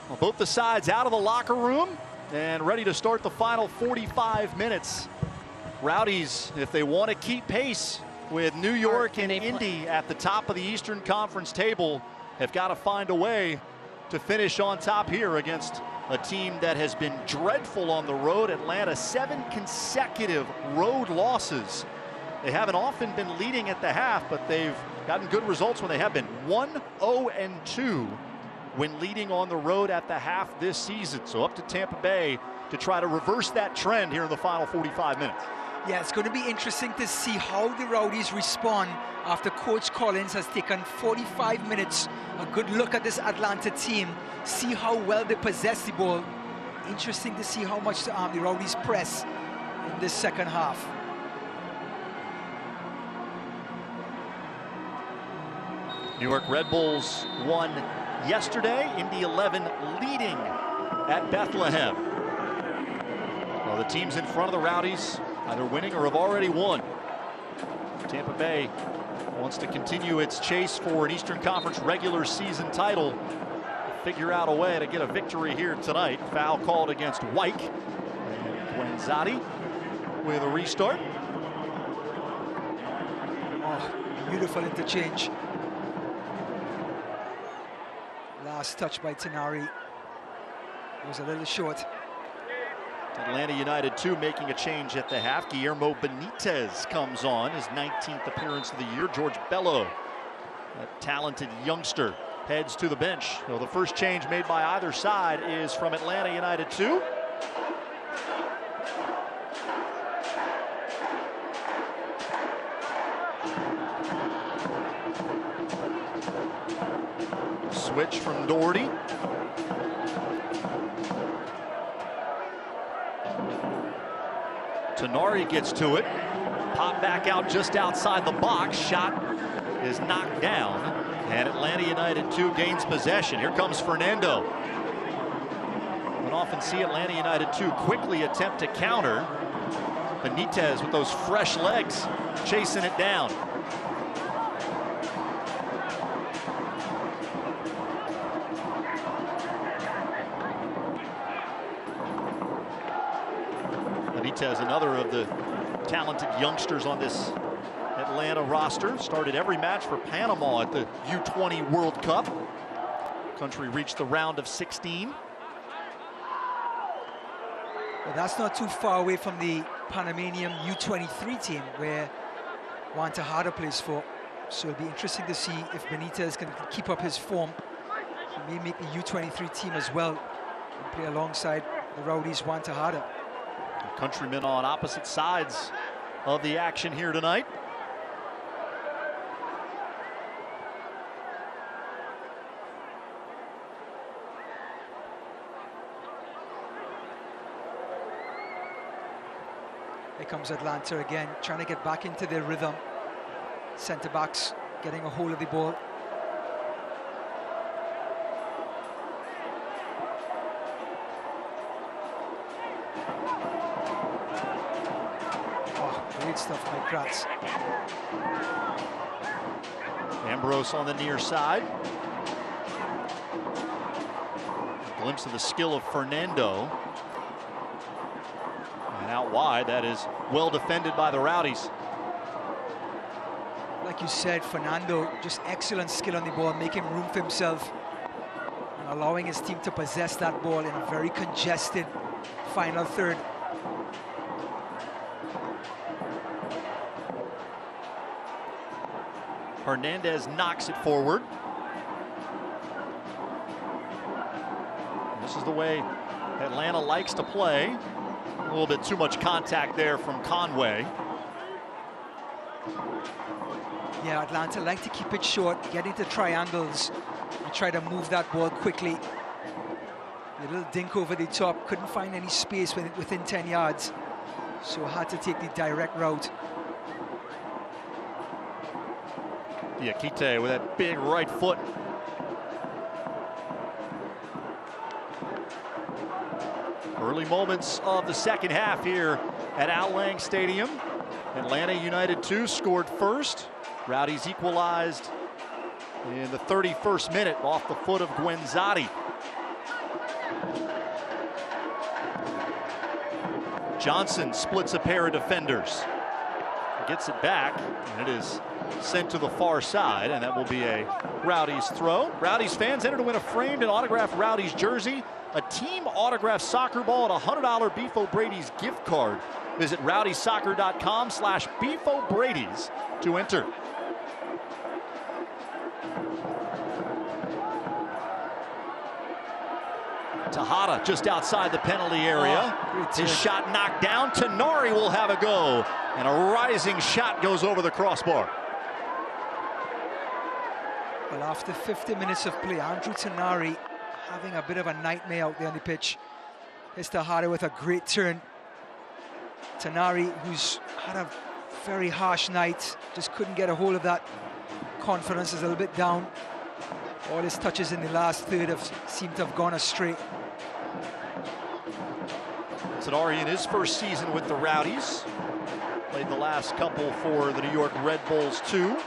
Well, both the sides out of the locker room and ready to start the final 45 minutes. Rowdies, if they want to keep pace with New York and Indy at the top of the Eastern Conference table, have got to find a way to finish on top here against a team that has been dreadful on the road. Atlanta, 7 consecutive road losses. They haven't often been leading at the half, but they've gotten good results when they have been. 1-0-2 when leading on the road at the half this season. So up to Tampa Bay to try to reverse that trend here in the final 45 minutes. Yeah, it's going to be interesting to see how the Rowdies respond after Coach Collins has taken 45 minutes. A good look at this Atlanta team, see how well they possess the ball. Interesting to see how much the Rowdies press in this second half. New York Red Bulls won yesterday. Indy 11 leading at Bethlehem. Well, the teams in front of the Rowdies either winning or have already won. Tampa Bay wants to continue its chase for an Eastern Conference regular season title. Figure out a way to get a victory here tonight. Foul called against White. And Guenzati with a restart. Oh, beautiful interchange. Last touch by Tenari was a little short. Atlanta United 2 making a change at the half. Guillermo Benitez comes on, his 19th appearance of the year. George Bello, a talented youngster, heads to the bench. So the first change made by either side is from Atlanta United 2. Switch from Doherty. Tenari gets to it. Pop back out just outside the box. Shot is knocked down. And Atlanta United 2 gains possession. Here comes Fernando. We often see Atlanta United 2 quickly attempt to counter. Benitez with those fresh legs chasing it down. Benitez, another of the talented youngsters on this Atlanta roster, started every match for Panama at the U20 World Cup. Country reached the round of 16. Well, that's not too far away from the Panamanian U23 team where Juan Tejada plays for. So it'll be interesting to see if Benitez can keep up his form. He may make the U23 team as well and play alongside the Rowdies' Juan Tejada. Countrymen on opposite sides of the action here tonight. Here comes Atlanta again, trying to get back into their rhythm. Centre backs getting a hold of the ball. Great stuff by Kratz. Ambrose on the near side. A glimpse of the skill of Fernando. And out wide, that is well defended by the Rowdies. Like you said, Fernando, just excellent skill on the ball, making room for himself and allowing his team to possess that ball in a very congested final third. Hernandez knocks it forward. This is the way Atlanta likes to play. A little bit too much contact there from Conway. Yeah, Atlanta like to keep it short, get into triangles, and try to move that ball quickly. A little dink over the top, couldn't find any space within 10 yards, so had to take the direct route. Diakite with that big right foot. Early moments of the second half here at Al Lang Stadium. Atlanta United 2 scored first. Rowdies equalized in the 31st minute off the foot of Guenzati. Johnson splits a pair of defenders. Gets it back, and it is sent to the far side, and that will be a Rowdies throw. Rowdies fans enter to win a framed and autographed Rowdies jersey, a team autographed soccer ball, and a $100 Beef O'Brady's gift card. Visit rowdiesoccer.com/Beef O'Brady's to enter. Tejada just outside the penalty area. His shot knocked down. Tenari will have a go. And a rising shot goes over the crossbar. Well, after 50 minutes of play, Andrew Tenari having a bit of a nightmare out there on the pitch. Here's Tejada with a great turn. Tenari, who's had a very harsh night, just couldn't get a hold of that. Confidence is a little bit down. All his touches in the last third seemed to have gone astray. Tenari in his first season with the Rowdies. Played the last couple for the New York Red Bulls too.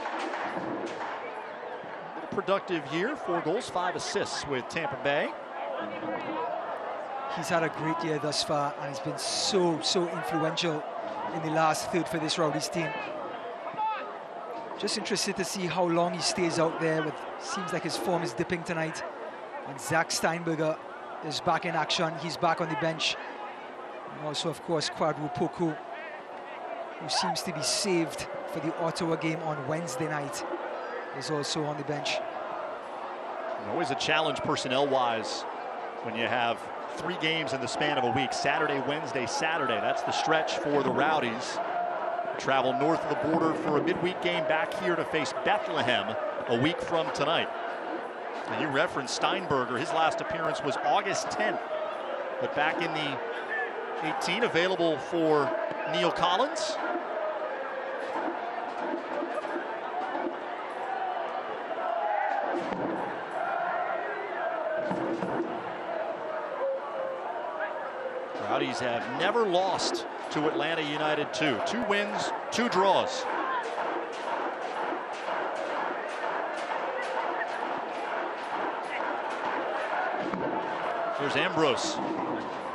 Productive year, 4 goals, 5 assists with Tampa Bay. He's had a great year thus far, and he's been so influential in the last third for this Rowdies team. Just interested to see how long he stays out there. Seems like his form is dipping tonight. And Zach Steinberger is back in action. He's back on the bench. And also, of course, Kwadwo Poku, who seems to be saved for the Ottawa game on Wednesday night, is also on the bench. And always a challenge personnel-wise when you have 3 games in the span of a week. Saturday, Wednesday, Saturday. That's the stretch for the Rowdies. Travel north of the border for a midweek game back here to face Bethlehem a week from tonight. And you referenced Steinberger. His last appearance was August 10th. But back in the 18, available for Neil Collins. Rowdies have never lost to Atlanta United 2. 2 wins, 2 draws. Here's Ambrose,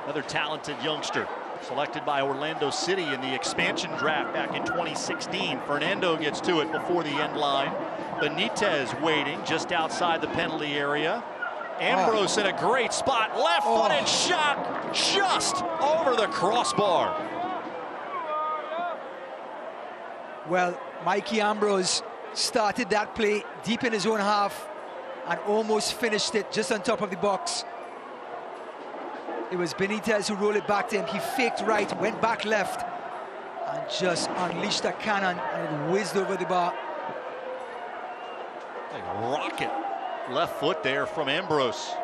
another talented youngster, selected by Orlando City in the expansion draft back in 2016. Fernando gets to it before the end line. Benitez waiting just outside the penalty area. Ambrose in a great spot, left-footed shot just over the crossbar. Well, Mikey Ambrose started that play deep in his own half and almost finished it just on top of the box. It was Benitez who rolled it back to him. He faked right, went back left, and just unleashed a cannon, and it whizzed over the bar. A rocket left foot there from Ambrose.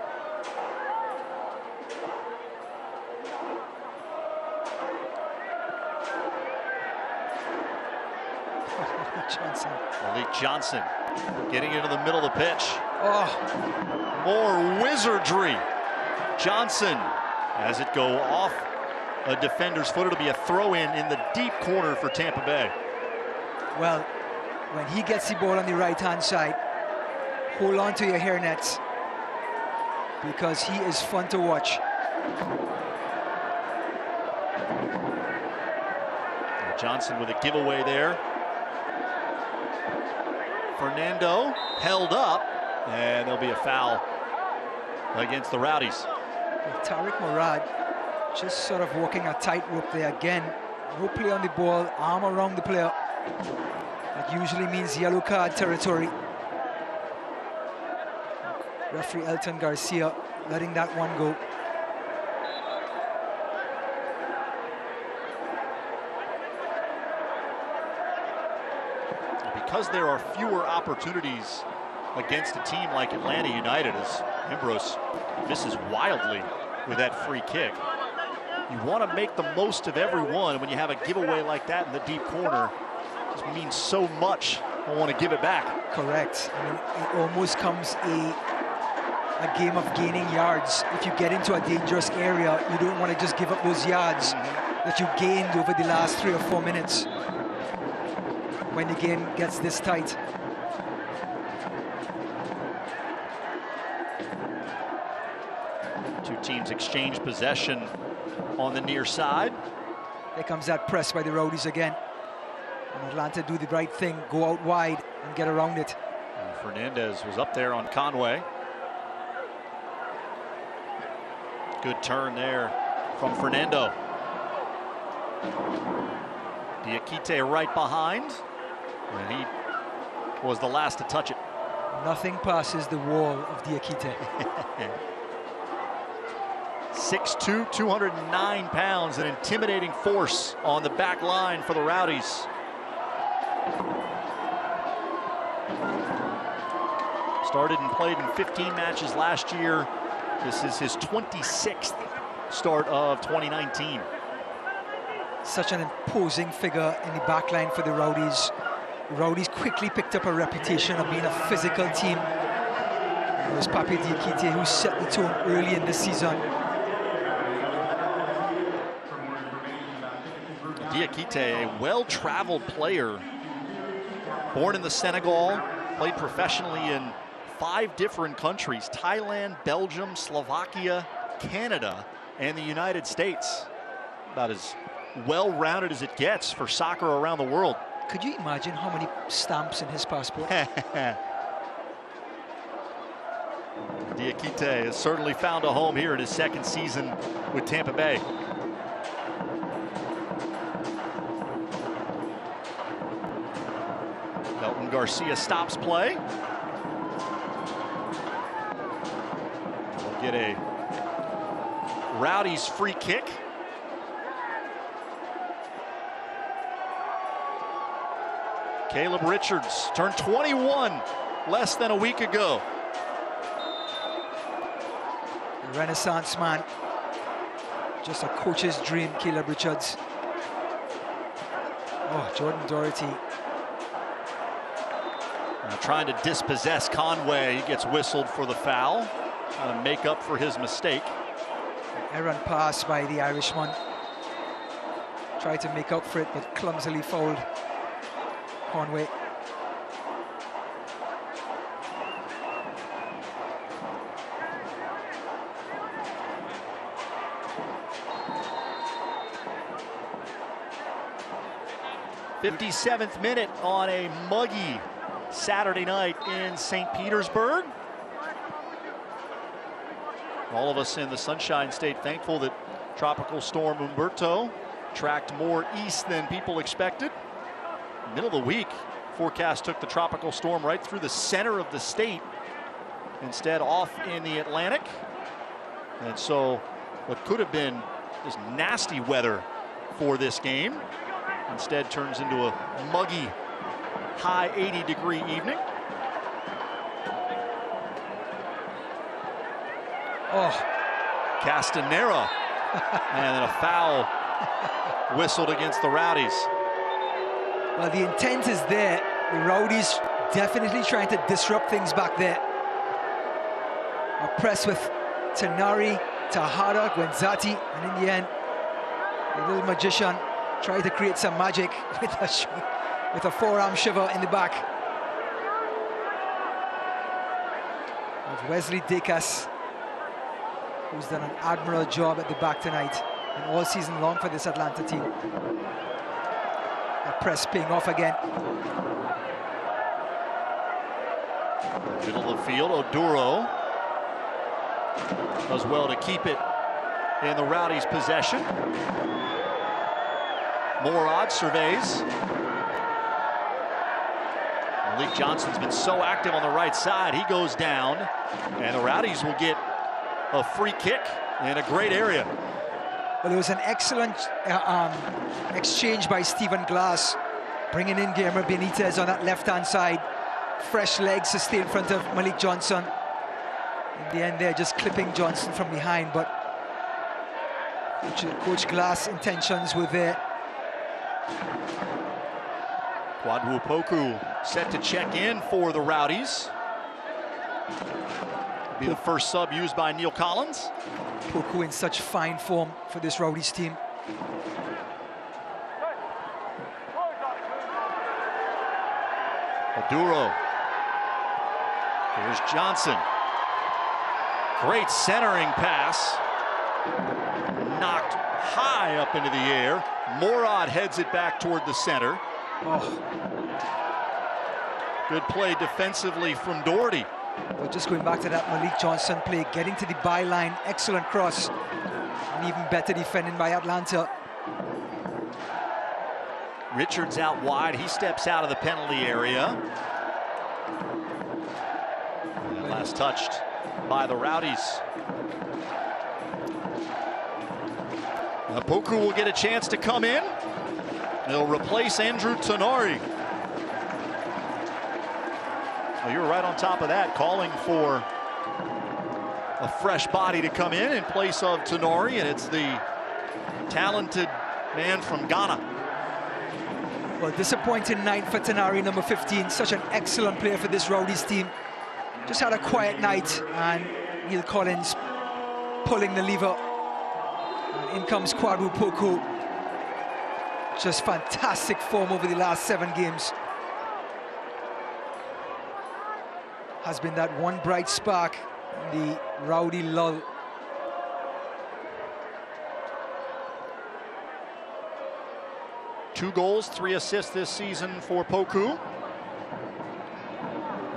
Malik Johnson getting into the middle of the pitch. More wizardry. Johnson has it go off a defender's foot. It'll be a throw-in in the deep corner for Tampa Bay. Well, when he gets the ball on the right-hand side, hold on to your hairnets, because he is fun to watch. Johnson with a giveaway there. Fernando held up, and there'll be a foul against the Rowdies. Tariq Murad just sort of walking a tightrope there again. No play on the ball, arm around the player. That usually means yellow card territory. Referee Elton Garcia letting that one go. Because there are fewer opportunities against a team like Atlanta United, as Ambrose misses wildly with that free kick. You want to make the most of every one. When you have a giveaway like that in the deep corner, it just means so much. I want to give it back. Correct. I mean, it almost comes a game of gaining yards. If you get into a dangerous area, you don't want to just give up those yards that you gained over the last 3 or 4 minutes when the game gets this tight. Two teams exchange possession on the near side. There comes that press by the Rowdies again. And Atlanta do the right thing, go out wide and get around it. And Fernandez was up there on Conway. Good turn there from Fernando. Diakite right behind. And he was the last to touch it. Nothing passes the wall of Diakite. 6'2", 209 pounds, an intimidating force on the back line for the Rowdies. Started and played in 15 matches last year. This is his 26th start of 2019. Such an imposing figure in the back line for the Rowdies. The Rowdies quickly picked up a reputation of being a physical team. It was Pape Diakite who set the tone early in the season. Diakite, a well-traveled player, born in the Senegal, played professionally in 5 different countries: Thailand, Belgium, Slovakia, Canada, and the United States. About as well-rounded as it gets for soccer around the world. Could you imagine how many stamps in his passport? Diakite has certainly found a home here in his 2nd season with Tampa Bay. Elton Garcia stops play. We'll get a Rowdies free kick. Caleb Richards turned 21 less than a week ago. The Renaissance man. Just a coach's dream, Caleb Richards. Oh, Jordan Doherty. Now trying to dispossess Conway. He gets whistled for the foul. Trying to make up for his mistake. An errant pass by the Irishman. Tried to make up for it, but clumsily fouled Conway. '57th minute on a muggy Saturday night in St. Petersburg. All of us in the Sunshine State thankful that Tropical Storm Umberto tracked more east than people expected. Middle of the week, forecast took the tropical storm right through the center of the state, instead off in the Atlantic. And so what could have been just nasty weather for this game instead turns into a muggy, high 80-degree evening. Oh, Castanera. And then a foul whistled against the Rowdies. Well, the intent is there. The Rowdies definitely trying to disrupt things back there. A press with Tenari, Tahada, Gwenzati, and in the end, the little magician tried to create some magic with a forearm shiver in the back of Wesley Dekas, who's done an admirable job at the back tonight and all season long for this Atlanta team. That press paying off again. Middle of the field, Oduro does well to keep it in the Rowdies' possession. Morad surveys. Malik Johnson's been so active on the right side, he goes down, and the Rowdies will get a free kick in a great area. Well, it was an excellent exchange by Stephen Glass, Bringing in Guillermo Benitez on that left-hand side. Fresh legs to stay in front of Malik Johnson. In the end there, just clipping Johnson from behind, but Coach Glass' intentions were there. Kwadwo Poku set to check in for the Rowdies. Be the first sub used by Neil Collins. Poku in such fine form for this Rowdies team. Maduro. Here's Johnson. Great centering pass. Knocked high up into the air. Morad heads it back toward the center. Oh. Good play defensively from Doherty. Well, just going back to that Malik Johnson play, getting to the byline, excellent cross. And even better defending by Atlanta. Richards out wide. He steps out of the penalty area. And last touched by the Rowdies. Now Poku will get a chance to come in. They'll replace Andrew Tonari. Well, you're right on top of that, calling for a fresh body to come in place of Tonari, and it's the talented man from Ghana. Well, disappointing night for Tonari, number 15. Such an excellent player for this Rowdies team. Just had a quiet night, and Neil Collins pulling the lever. And in comes Kwadwo Poku. Just fantastic form over the last 7 games. Has been that one bright spark in the Rowdy lull. Two goals, 3 assists this season for Poku.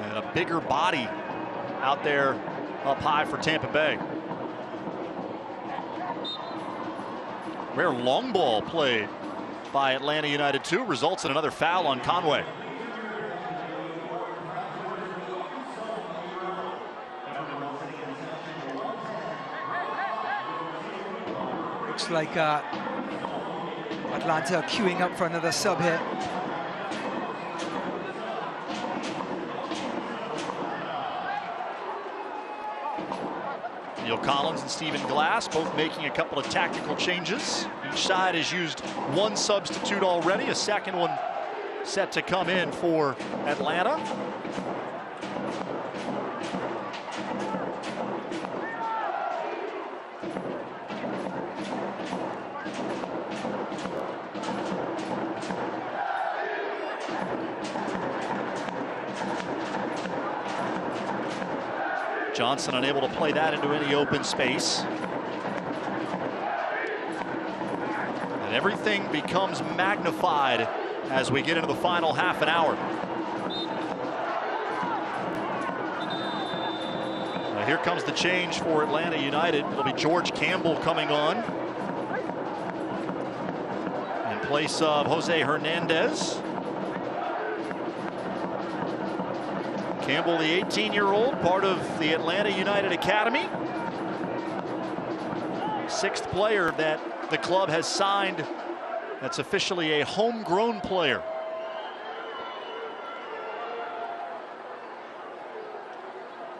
And a bigger body out there up high for Tampa Bay. Rare long ball played by Atlanta United 2 results in another foul on Conway. Looks like Atlanta queuing up for another sub here. Neil Collins and Stephen Glass both making a couple of tactical changes. Each side has used one substitute already, a second one set to come in for Atlanta. Johnson unable to play that into any open space. And everything becomes magnified as we get into the final half an hour. Now here comes the change for Atlanta United. It'll be George Campbell coming on in place of Jose Hernandez. Campbell, the 18-year-old, part of the Atlanta United Academy. 6th player that the club has signed that's officially a homegrown player.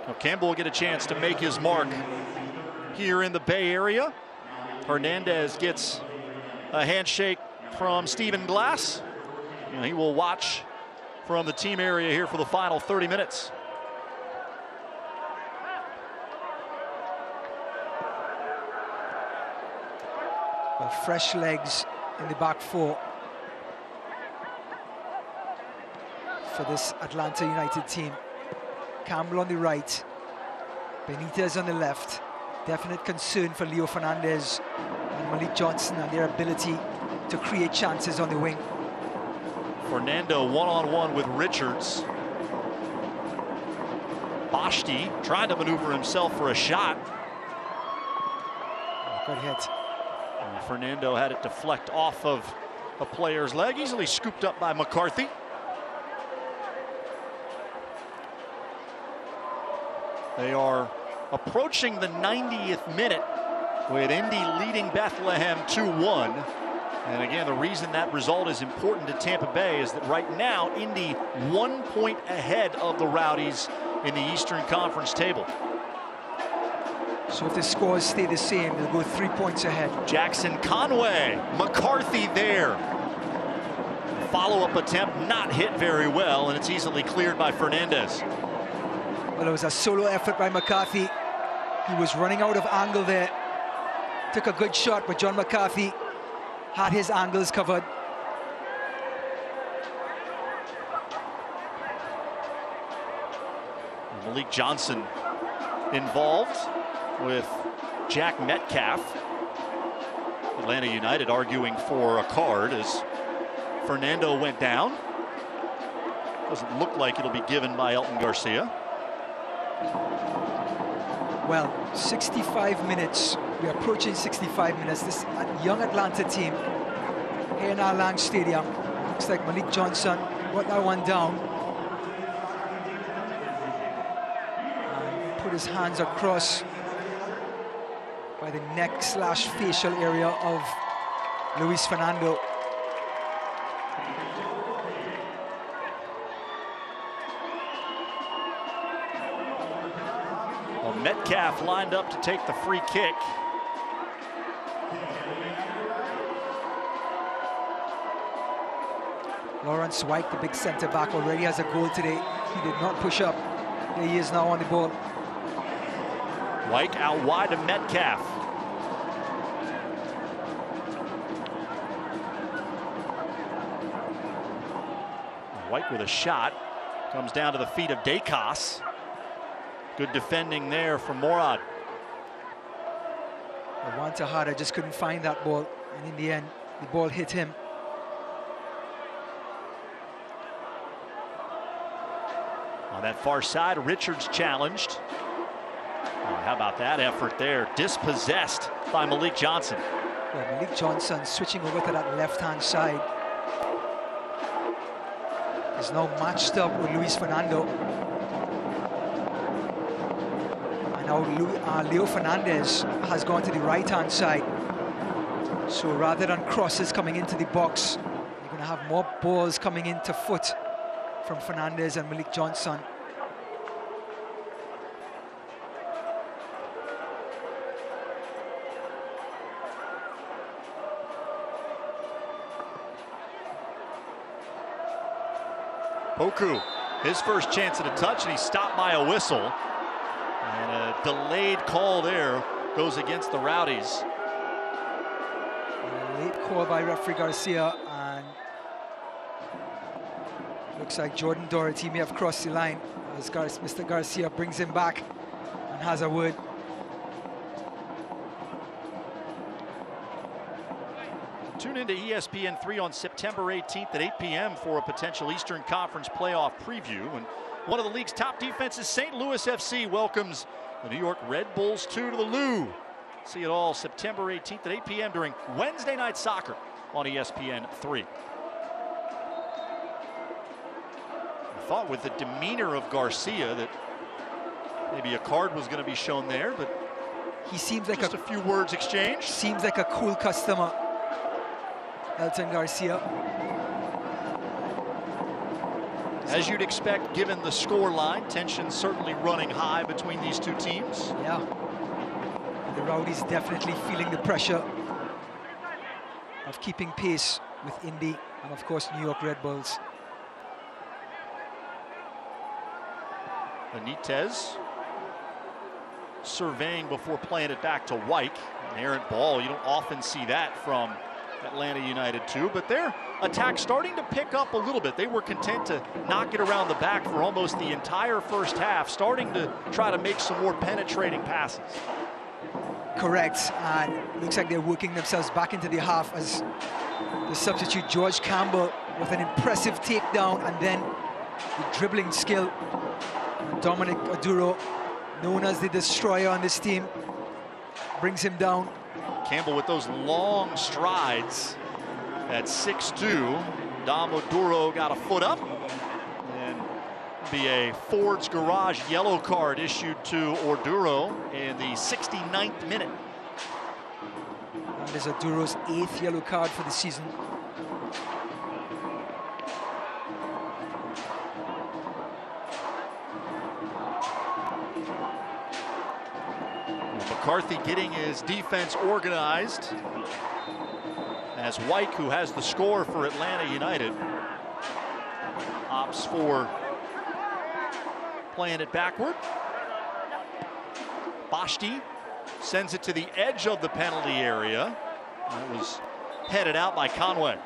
Now Campbell will get a chance to make his mark here in the Bay Area. Hernandez gets a handshake from Stephen Glass. And he will watch from the team area here for the final 30 minutes. Well, fresh legs in the back four for this Atlanta United team. Campbell on the right, Benitez on the left. Definite concern for Leo Fernandez and Malik Johnson and their ability to create chances on the wing. Fernando one-on-one with Richards. Bashti trying to maneuver himself for a shot. Good hit. And Fernando had it deflect off of a player's leg, easily scooped up by McCarthy. They are approaching the 90th minute with Indy leading Bethlehem 2-1. And again, the reason that result is important to Tampa Bay is that right now, Indy 1 point ahead of the Rowdies in the Eastern Conference table. So if the scores stay the same, they'll go 3 points ahead. Jackson Conway, McCarthy there. Follow-up attempt not hit very well, and it's easily cleared by Fernandez. Well, it was a solo effort by McCarthy. He was running out of angle there. Took a good shot, but John McCarthy had his angles covered. Malik Johnson involved with Jack Metcalf. Atlanta United arguing for a card as Fernando went down. Doesn't look like it'll be given by Elton Garcia. Well, 65 minutes. We're approaching 65 minutes. This young Atlanta team here in our Lang Stadium. Looks like Malik Johnson got that one down. And put his hands across by the neck/facial area of Luis Fernando. Well, Metcalf lined up to take the free kick. Lawrence White, the big center back, already has a goal today. He did not push up. There he is now on the ball. White out wide to Metcalf. White with a shot. Comes down to the feet of Dacos. Good defending there from Morad. Wanta Hada just couldn't find that ball. And in the end, the ball hit him. On that far side, Richards challenged. Oh, how about that effort there? Dispossessed by Malik Johnson. Yeah, Malik Johnson switching over to that left-hand side. Is now matched up with Luis Fernando. And now Leo Fernandez has gone to the right-hand side. So rather than crosses coming into the box, you're going to have more balls coming into foot from Fernandez and Malik Johnson. Poku, his first chance at a touch, and he's stopped by a whistle. And a delayed call there goes against the Rowdies. A late call by referee Garcia, and looks like Jordan Doherty may have crossed the line as Mr. Garcia brings him back and has a word. Tune into ESPN3 on September 18th at 8 p.m. for a potential Eastern Conference playoff preview. And one of the league's top defenses, St. Louis FC, welcomes the New York Red Bulls 2 to the Lou. See it all September 18th at 8 p.m. during Wednesday Night Soccer on ESPN3. I thought with the demeanor of Garcia that maybe a card was going to be shown there, but he seems like just a few words exchanged. Seems like a cool customer, Elton Garcia. As you'd expect, given the score line, tension certainly running high between these two teams. Yeah. The Rowdies definitely feeling the pressure of keeping pace with Indy and, of course, New York Red Bulls. Benitez surveying before playing it back to White. An errant ball, you don't often see that from Atlanta United too, but their attack starting to pick up a little bit. They were content to knock it around the back for almost the entire first half, starting to try to make some more penetrating passes. Correct, and looks like they're working themselves back into the half as the substitute George Campbell with an impressive takedown, and then the dribbling skill. Dominic Aduro, known as the destroyer on this team, brings him down. Campbell with those long strides at 6'2". Dom Oduro got a foot up. And be a Ford's Garage yellow card issued to Oduro in the 69th minute. And is Aduro's 8th yellow card for the season. McCarthy getting his defense organized as White, who has the score for Atlanta United, opts for playing it backward. Bashti sends it to the edge of the penalty area. That was headed out by Conway.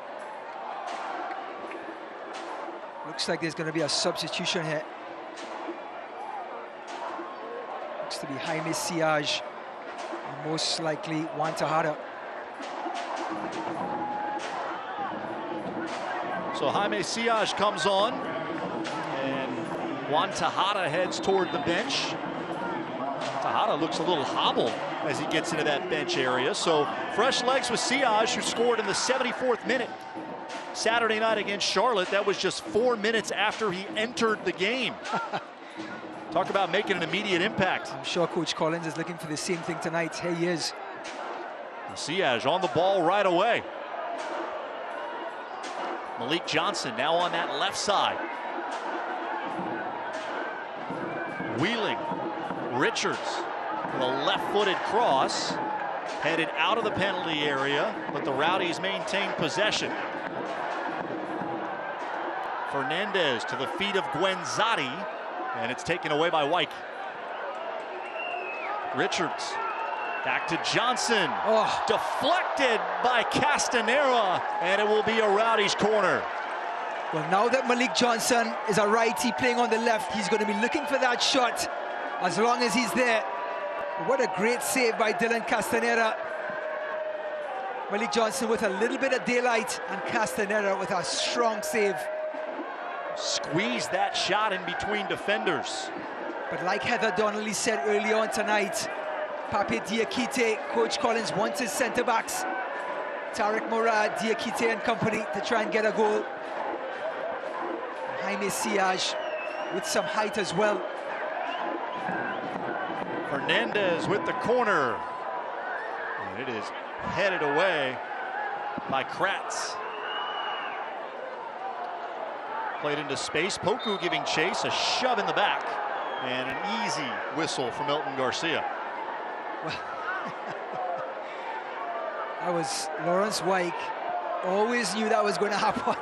Looks like there's going to be a substitution here. Looks to be Jaime Siage, and most likely Juan Tejada. So Jaime Siage comes on, and Juan Tejada heads toward the bench. Tejada looks a little hobbled as he gets into that bench area. So fresh legs with Siage, who scored in the 74th minute Saturday night against Charlotte. That was just 4 minutes after he entered the game. Talk about making an immediate impact. I'm sure Coach Collins is looking for the same thing tonight. Here he is. Siage on the ball right away. Malik Johnson now on that left side. Wheeling. Richards with a left-footed cross, headed out of the penalty area, but the Rowdies maintain possession. Fernandez to the feet of Guenzati, and it's taken away by White. Richards back to Johnson. Oh. Deflected by Castanera, and it will be a Rowdies corner. Well, now that Malik Johnson is a righty playing on the left, he's going to be looking for that shot as long as he's there. What a great save by Dylan Castanera. Malik Johnson with a little bit of daylight, and Castanera with a strong save. Squeeze that shot in between defenders. But like Heather Donnelly said earlier on tonight, Pape Diakite, Coach Collins wants his centre-backs, Tariq Murad, Diakite and company, to try and get a goal. Jaime Siage with some height as well. Fernandez with the corner, and it is headed away by Kratz. Played into space. Poku giving chase, a shove in the back, and an easy whistle from Elton Garcia. Well, that was Lawrence Wyke. Always knew that was going to happen.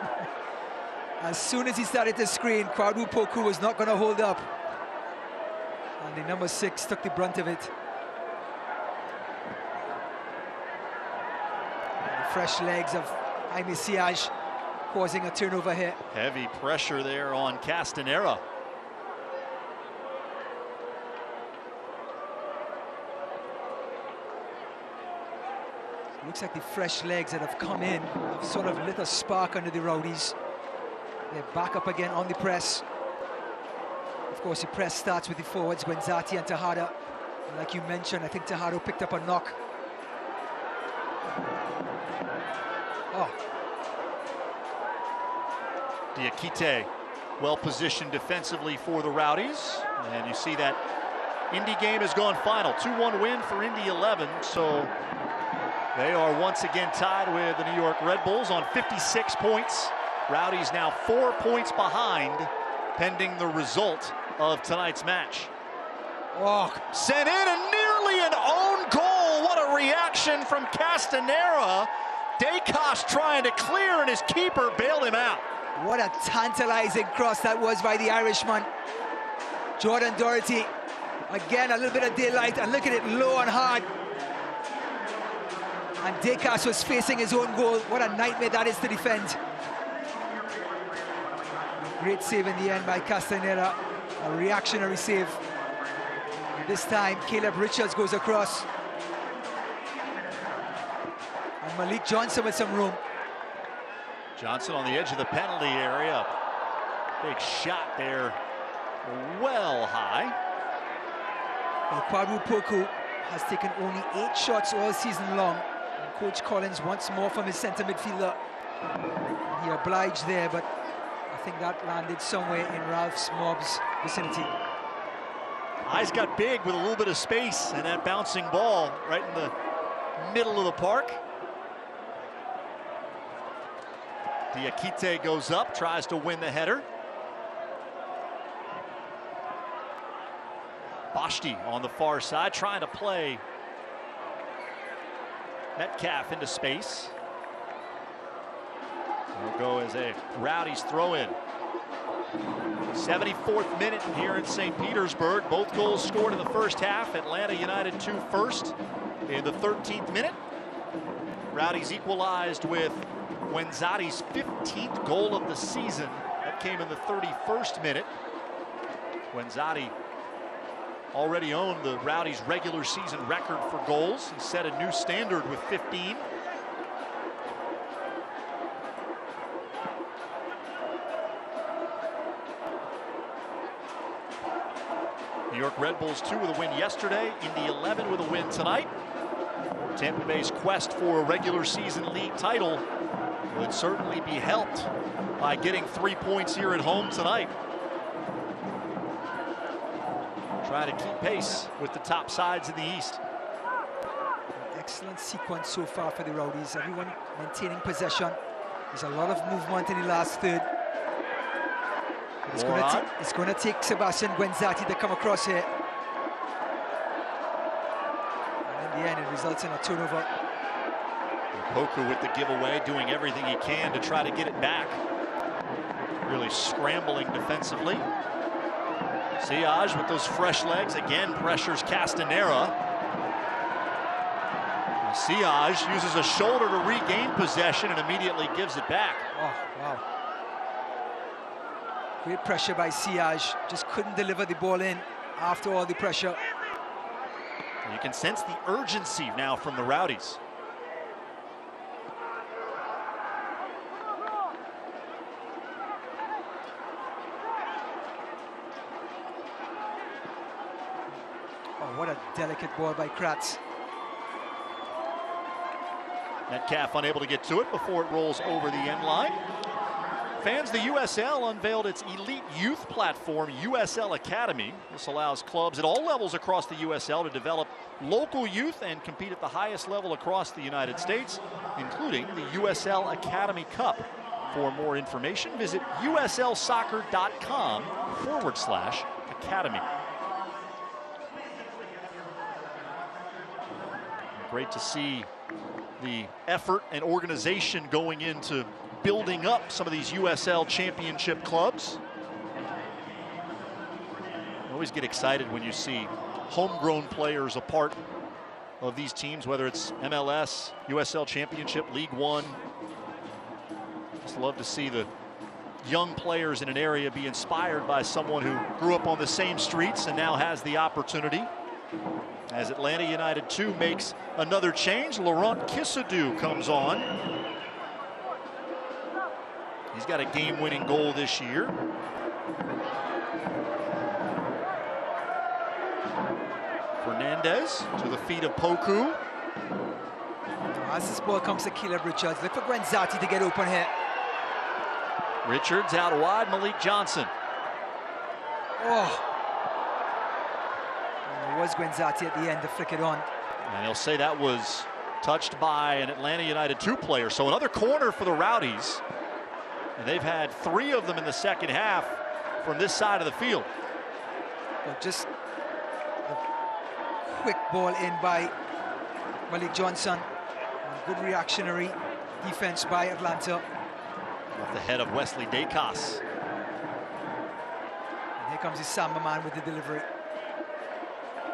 As soon as he started to screen, Kwadwo Poku was not going to hold up. And the number 6 took the brunt of it. And the fresh legs of Jaime Siage causing a turnover here. Heavy pressure there on Castanera. Looks like the fresh legs that have come in have sort of lit a spark under the Rowdies. They're back up again on the press. Of course, the press starts with the forwards, Guenzati and Tejada. And like you mentioned, I think Tejada picked up a knock. Oh. Diakite well positioned defensively for the Rowdies. And you see that Indy game has gone final. 2-1 win for Indy 11. So they are once again tied with the New York Red Bulls on 56 points. Rowdies now 4 points behind, pending the result of tonight's match. Oh, sent in and nearly an own goal. What a reaction from Castanera. Dacos trying to clear, and his keeper bailed him out. What a tantalizing cross that was by the Irishman. Jordan Doherty, again a little bit of daylight, and look at it, low and hard. And Dacos was facing his own goal. What a nightmare that is to defend. Great save in the end by Castanera, a reactionary save. And this time, Caleb Richards goes across. And Malik Johnson with some room. Johnson on the edge of the penalty area. Big shot there, well high. Well, Kwadwo Poku has taken only 8 shots all season long. And Coach Collins wants more from his centre midfielder. He obliged there, but I think that landed somewhere in Ralph's Mob's vicinity. Eyes got big with a little bit of space, and that bouncing ball right in the middle of the park. Diakite goes up, tries to win the header. Bashti on the far side, trying to play Metcalf into space. Will go as a Rowdies throw in. 74th minute here in St. Petersburg. Both goals scored in the first half. Atlanta United 2 first in the 13th minute. Rowdies equalized with Wenzati's 15th goal of the season. That came in the 31st minute. Wenzati already owned the Rowdies' regular season record for goals and set a new standard with 15. New York Red Bulls 2 with a win yesterday, Indy 11 with a win tonight. Tampa Bay's quest for a regular season league title would certainly be helped by getting 3 points here at home tonight. Try to keep pace with the top sides in the East. Excellent sequence so far for the Rowdies. Everyone maintaining possession. There's a lot of movement in the last third. It's going to take Sebastian Wenzati to come across here. And in the end, it results in a turnover. Poku with the giveaway, doing everything he can to try to get it back. Really scrambling defensively. Siage with those fresh legs, again pressures Castanera. Siage uses a shoulder to regain possession and immediately gives it back. Oh, wow. Great pressure by Siage, just couldn't deliver the ball in after all the pressure. You can sense the urgency now from the Rowdies. Oh, what a delicate ball by Kratz. Metcalf unable to get to it before it rolls over the end line. Fans, the USL unveiled its elite youth platform, USL Academy. This allows clubs at all levels across the USL to develop local youth and compete at the highest level across the United States, including the USL Academy Cup. For more information, visit uslsoccer.com/academy. Great to see the effort and organization going into building up some of these USL championship clubs. I always get excited when you see homegrown players a part of these teams, whether it's MLS, USL Championship, League One. Just love to see the young players in an area be inspired by someone who grew up on the same streets and now has the opportunity. As Atlanta United 2 makes another change, Laurent Kissadou comes on. He's got a game-winning goal this year. Fernandez to the feet of Poku. As this ball comes to Caleb Richards, look for Wenzati to get open here. Richards out wide, Malik Johnson. Oh. It was Wenzati at the end to flick it on. And they'll say that was touched by an Atlanta United 2 player. So another corner for the Rowdies. And they've had 3 of them in the second half from this side of the field. Well, just a quick ball in by Malik Johnson. Good reactionary defense by Atlanta. Off the head of Wesley Dacos. And here comes his Samba man with the delivery.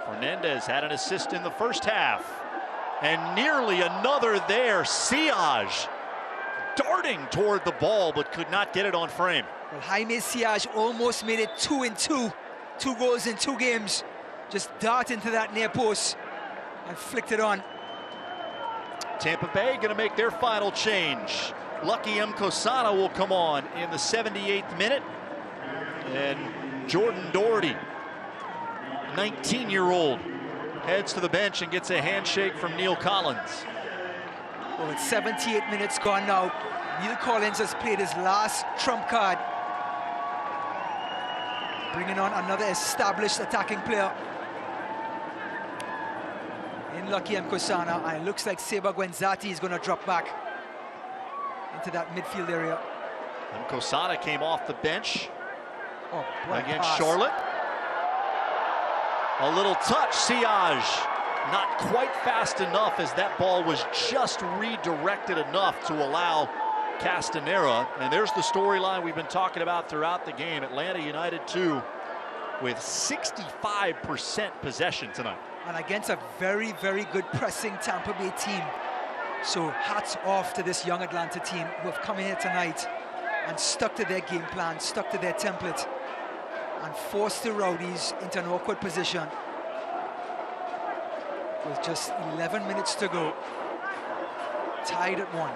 Fernandez had an assist in the first half. And nearly another there. Siage darting toward the ball, but could not get it on frame. Well, Jaime Siage almost made it 2-2. 2 goals in 2 games. Just dart into that near post and flicked it on. Tampa Bay going to make their final change. Lucky M. Kosana will come on in the 78th minute. And Jordan Doherty, 19-year-old, heads to the bench and gets a handshake from Neil Collins. Well, it's 78 minutes gone now. Neil Collins has played his last trump card. Bringing on another established attacking player in Lucky M. Kosana. And it looks like Seba Gwenzati is going to drop back to that midfield area. And Kosana came off the bench against pass. Charlotte. A little touch, Siage. Not quite fast enough as that ball was just redirected enough to allow Castanera. And there's the storyline we've been talking about throughout the game. Atlanta United 2 with 65% possession tonight. And against a very, very good pressing Tampa Bay team. So hats off to this young Atlanta team who have come here tonight and stuck to their game plan, stuck to their template, and forced the Rowdies into an awkward position. With just 11 minutes to go, tied at 1.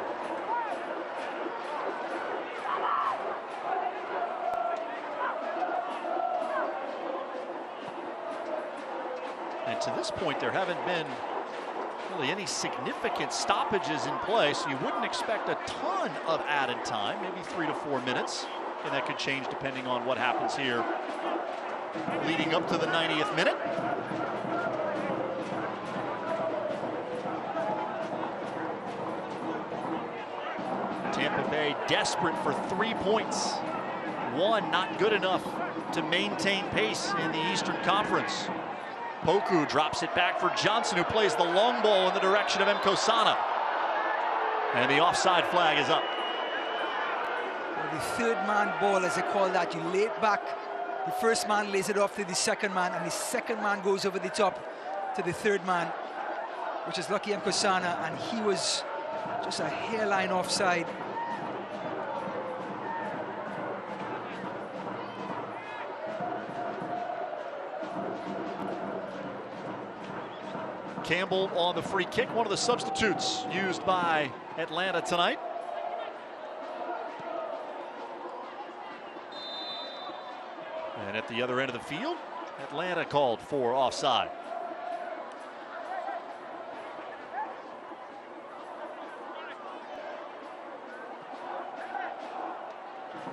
And to this point, there haven't been really any significant stoppages in play, so you wouldn't expect a ton of added time, maybe 3 to 4 minutes, and that could change depending on what happens here leading up to the 90th minute. Tampa Bay desperate for 3 points. 1 not good enough to maintain pace in the Eastern Conference. Poku drops it back for Johnson, who plays the long ball in the direction of Nkosana. And the offside flag is up. Well, the third man ball, as they call that, you lay it back. The first man lays it off to the second man, and the second man goes over the top to the third man, which is Lucky Nkosana, and he was just a hairline offside. Campbell on the free kick, one of the substitutes used by Atlanta tonight. And at the other end of the field, Atlanta called for offside.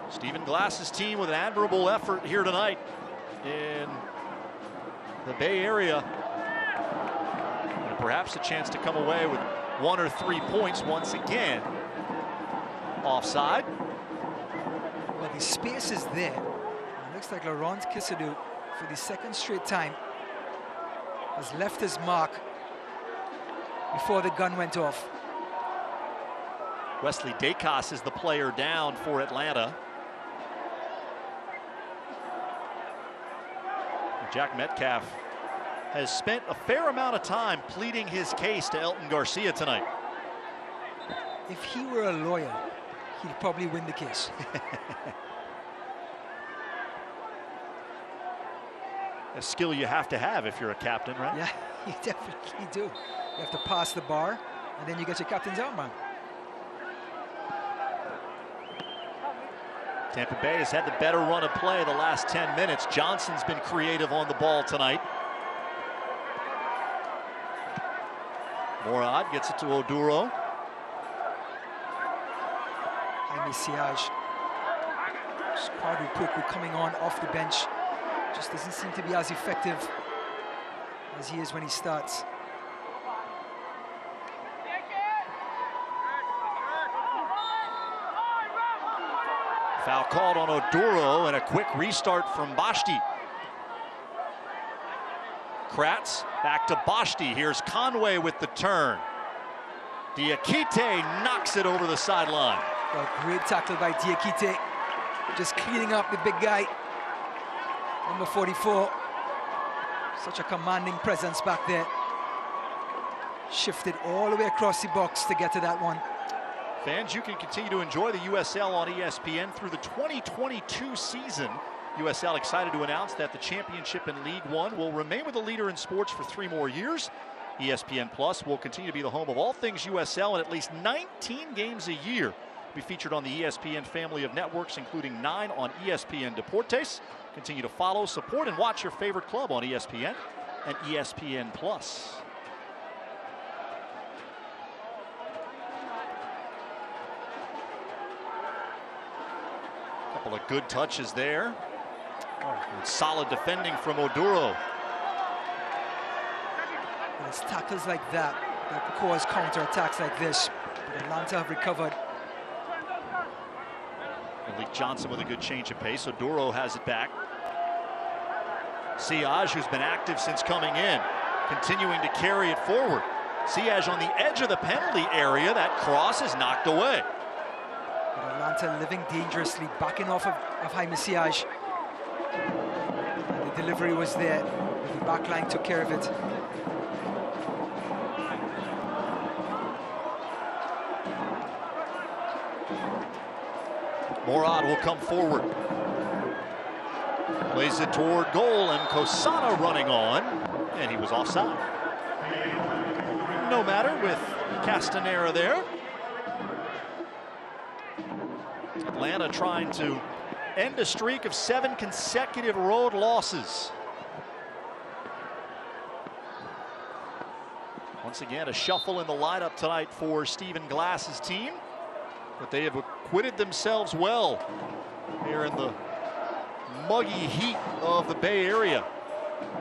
Stephen Glass's team with an admirable effort here tonight in the Bay Area. And perhaps a chance to come away with 1 or 3 points once again. Offside. Well, the space is there. It looks like Laurent Kissadou, for the second straight time, has left his mark before the gun went off. Wesley Dacos is the player down for Atlanta. Jack Metcalf has spent a fair amount of time pleading his case to Elton Garcia tonight. If he were a lawyer, he'd probably win the case. A skill you have to have if you're a captain, right? Yeah, you definitely do. You have to pass the bar, and then you get your captain's armband. Tampa Bay has had the better run of play the last 10 minutes. Johnson's been creative on the ball tonight. Morad gets it to Oduro. Jaime Siage. Kwadu Poku coming on off the bench. Just doesn't seem to be as effective as he is when he starts. Foul called on Oduro, and a quick restart from Bashti. Kratz back to Bashti. Here's Conway with the turn. Diakite knocks it over the sideline. Well, great tackle by Diakite. Just cleaning up the big guy. Number 44. Such a commanding presence back there. Shifted all the way across the box to get to that one. Fans, you can continue to enjoy the USL on ESPN through the 2022 season. USL excited to announce that the championship in League One will remain with the leader in sports for 3 more years. ESPN Plus will continue to be the home of all things USL, and at least 19 games a year be featured on the ESPN family of networks, including 9 on ESPN Deportes. Continue to follow, support, and watch your favorite club on ESPN and ESPN Plus. Couple of good touches there. And solid defending from Oduro. And it's tackles like that that cause counterattacks like this. But Atlanta have recovered Malik Johnson with a good change of pace. Oduro has it back. Siaj, who's been active since coming in, continuing to carry it forward. Siaj on the edge of the penalty area. That cross is knocked away. But Atlanta living dangerously, backing off of Jaime Siaj. The delivery was there. The back line took care of it. Morad will come forward. Plays it toward goal, and Kosana running on, and he was offside. No matter with Castanera there. Atlanta trying to end a streak of 7 consecutive road losses. Once again, a shuffle in the lineup tonight for Stephen Glass's team, but they have acquitted themselves well here in the muggy heat of the Bay Area.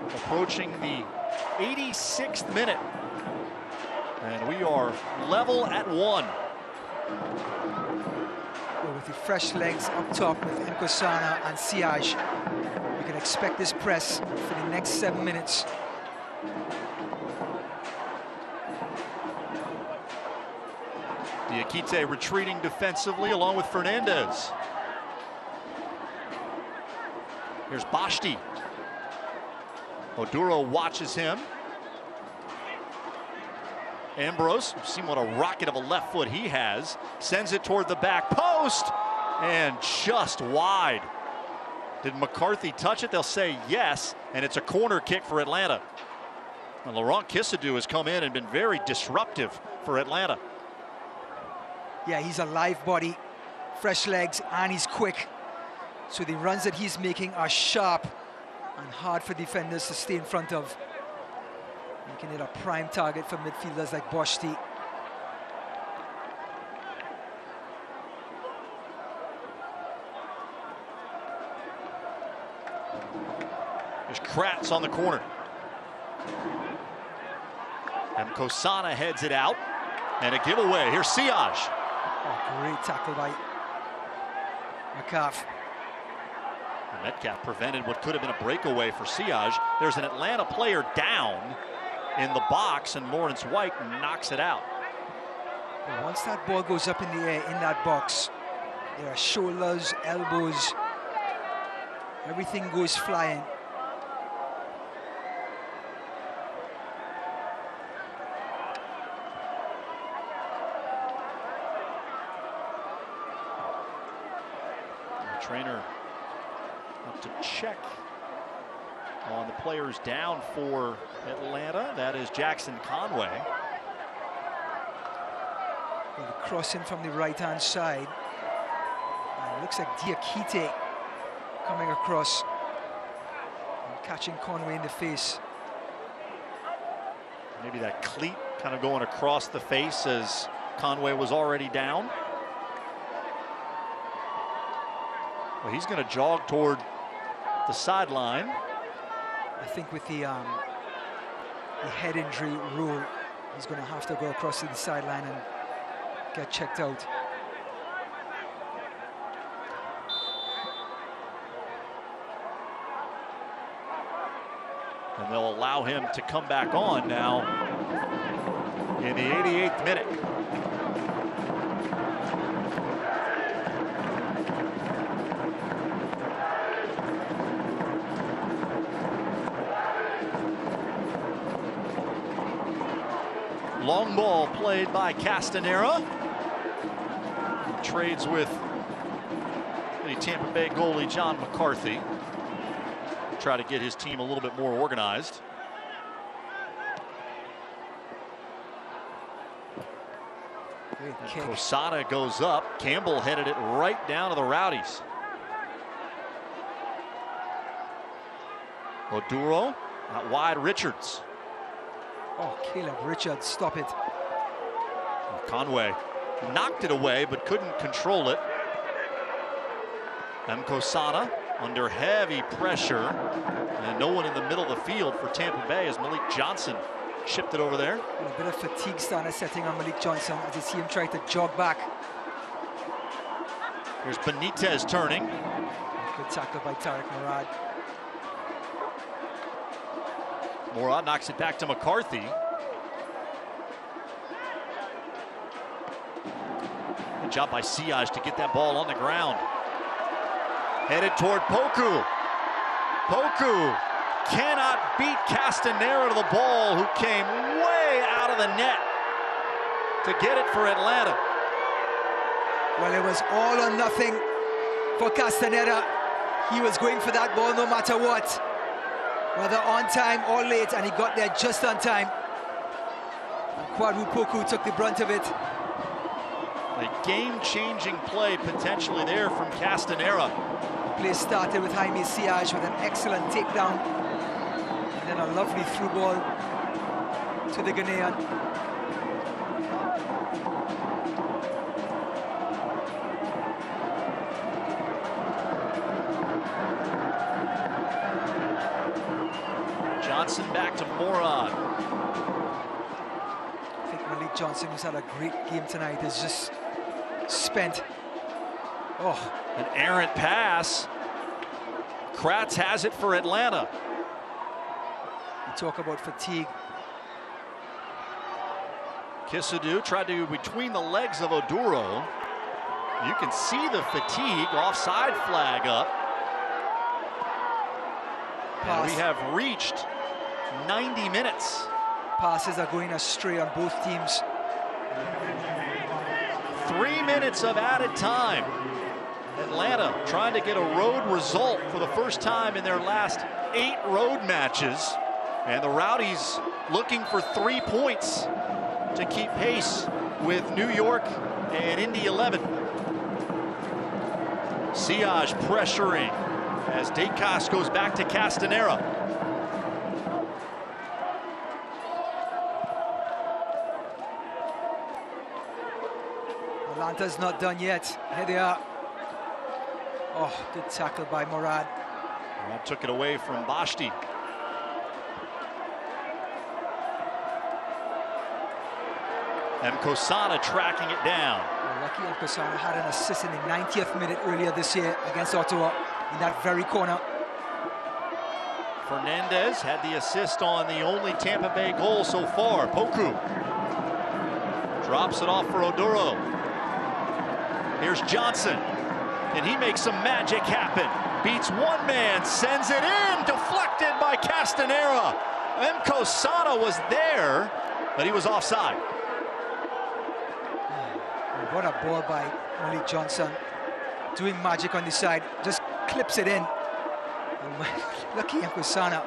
Approaching the 86th minute, and we are level at 1. With the fresh legs up top with Nkosana and Siaj, we can expect this press for the next 7 minutes. Diakite retreating defensively along with Fernandez. Here's Bashti. Oduro watches him. Ambrose, you've seen what a rocket of a left foot he has, sends it toward the back post, and just wide. Did McCarthy touch it? They'll say yes, and it's a corner kick for Atlanta. And Laurent Kissadou has come in and been very disruptive for Atlanta. Yeah, he's a live body, fresh legs, and he's quick. So the runs that he's making are sharp and hard for defenders to stay in front of, making it a prime target for midfielders like Bashti. There's Kratz on the corner. And Kosana heads it out, and a giveaway. Here's Siaj. Oh, great tackle by Metcalf. Metcalf prevented what could have been a breakaway for Siaj. There's an Atlanta player down in the box, and Lawrence White knocks it out. But once that ball goes up in the air in that box, there are shoulders, elbows, everything goes flying. The trainer up to check on the players down for Atlanta. That is Jackson Conway. Well, the crossing from the right-hand side. And it looks like Diakite coming across and catching Conway in the face. Maybe that cleat kind of going across the face as Conway was already down. Well, he's going to jog toward the sideline. I think with the head injury rule, he's going to have to go across to the sideline and get checked out. And they'll allow him to come back on now in the 88th minute. Long ball played by Castanera. He trades with the Tampa Bay goalie John McCarthy. Try to get his team a little bit more organized. Kosada goes up. Campbell headed it right down to the Rowdies. Oduro out wide. Richards. Oh, Caleb Richards, stop it. Conway knocked it away but couldn't control it. Nkosana under heavy pressure, and no one in the middle of the field for Tampa Bay as Malik Johnson chipped it over there. And a bit of fatigue started setting on Malik Johnson as you see him try to jog back. Here's Benitez turning. Good tackle by Tarek Murad. Murad knocks it back to McCarthy. Good job by Siaj to get that ball on the ground. Headed toward Poku. Poku cannot beat Castanera to the ball, who came way out of the net to get it for Atlanta. Well, it was all or nothing for Castanera. He was going for that ball no matter what, whether on time or late, and he got there just on time. Kwadwo Poku took the brunt of it. A game-changing play potentially there from Castanera. The play started with Jaime Siaj with an excellent takedown, and then a lovely through ball to the Ghanaian. Johnson back to Murad. I think Malik Johnson, who's had a great game tonight, is just spent. Oh, an errant pass. Kratz has it for Atlanta. You talk about fatigue. Kisadu tried to between the legs of Oduro. You can see the fatigue. Offside flag up. And we have reached 90 minutes. Passes are going astray on both teams. 3 minutes of added time. Atlanta trying to get a road result for the first time in their last 8 road matches. And the Rowdies looking for 3 points to keep pace with New York and Indy 11. Siaj pressuring as Decas goes back to Castanera. Atlanta's not done yet. Here they are. Oh, good tackle by Murad. That took it away from Bashti. Mkosana tracking it down. Well, lucky Mkosana had an assist in the 90th minute earlier this year against Ottawa in that very corner. Fernandez had the assist on the only Tampa Bay goal so far. Poku drops it off for Oduro. Here's Johnson. And he makes some magic happen. Beats one man, sends it in, deflected by Castanera. Mkosana was there, but he was offside. What a ball by Malik Johnson. Doing magic on the side, just clips it in. And lucky Mkosana,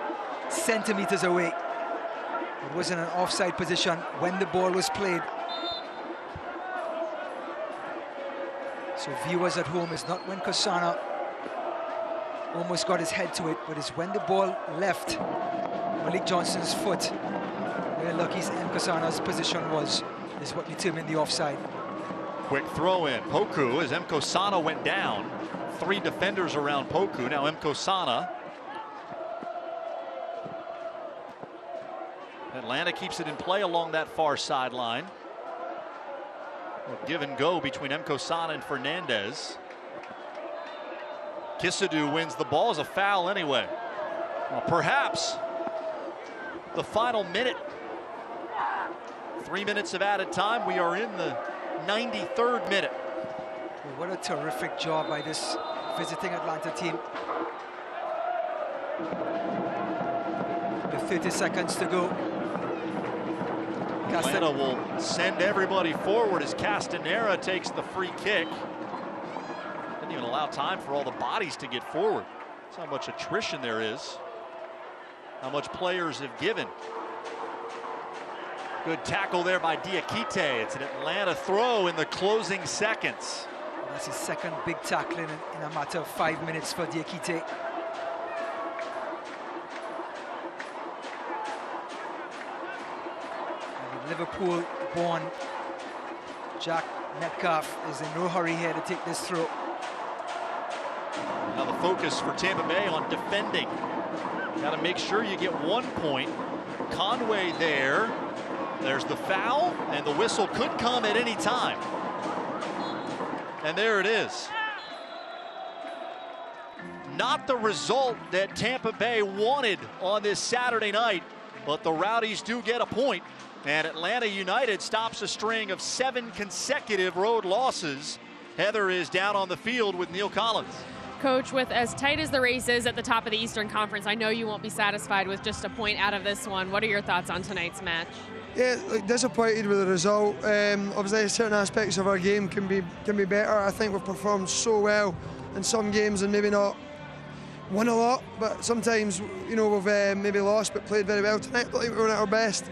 centimeters away. It was in an offside position when the ball was played. So viewers at home, it's not when Kosana almost got his head to it, but it's when the ball left Malik Johnson's foot, where lucky Mkosana's position was, is what determined the offside. Quick throw in. Poku, as Mkosana went down. 3 defenders around Poku. Now Mkosana. Atlanta keeps it in play along that far sideline. Give and go between Mkosana and Fernandez. Kisadu wins the ball as a foul anyway. Well, perhaps the final minute. 3 minutes of added time. We are in the 93rd minute. Well, what a terrific job by this visiting Atlanta team. With 30 seconds to go. Atlanta will send everybody forward as Castanera takes the free kick. Didn't even allow time for all the bodies to get forward. That's how much attrition there is. How much players have given. Good tackle there by Diakite. It's an Atlanta throw in the closing seconds. That's his second big tackling in a matter of 5 minutes for Diakite. Liverpool-born Jack Metcalf is in no hurry here to take this throw. Now the focus for Tampa Bay on defending. Got to make sure you get 1 point. Conway there. There's the foul, and the whistle could come at any time. And there it is. not the result that Tampa Bay wanted on this Saturday night, but the Rowdies do get a point, and Atlanta United stops a string of 7 consecutive road losses. Heather is down on the field with Neil Collins. Coach, with as tight as the race is at the top of the Eastern Conference, I know you won't be satisfied with just a point out of this one. What are your thoughts on tonight's match? Yeah, disappointed with the result. Obviously, certain aspects of our game can be better. I think we've performed so well in some games and maybe not won a lot, but sometimes, you know, we've maybe lost but played very well tonight. I don't think we were at our best.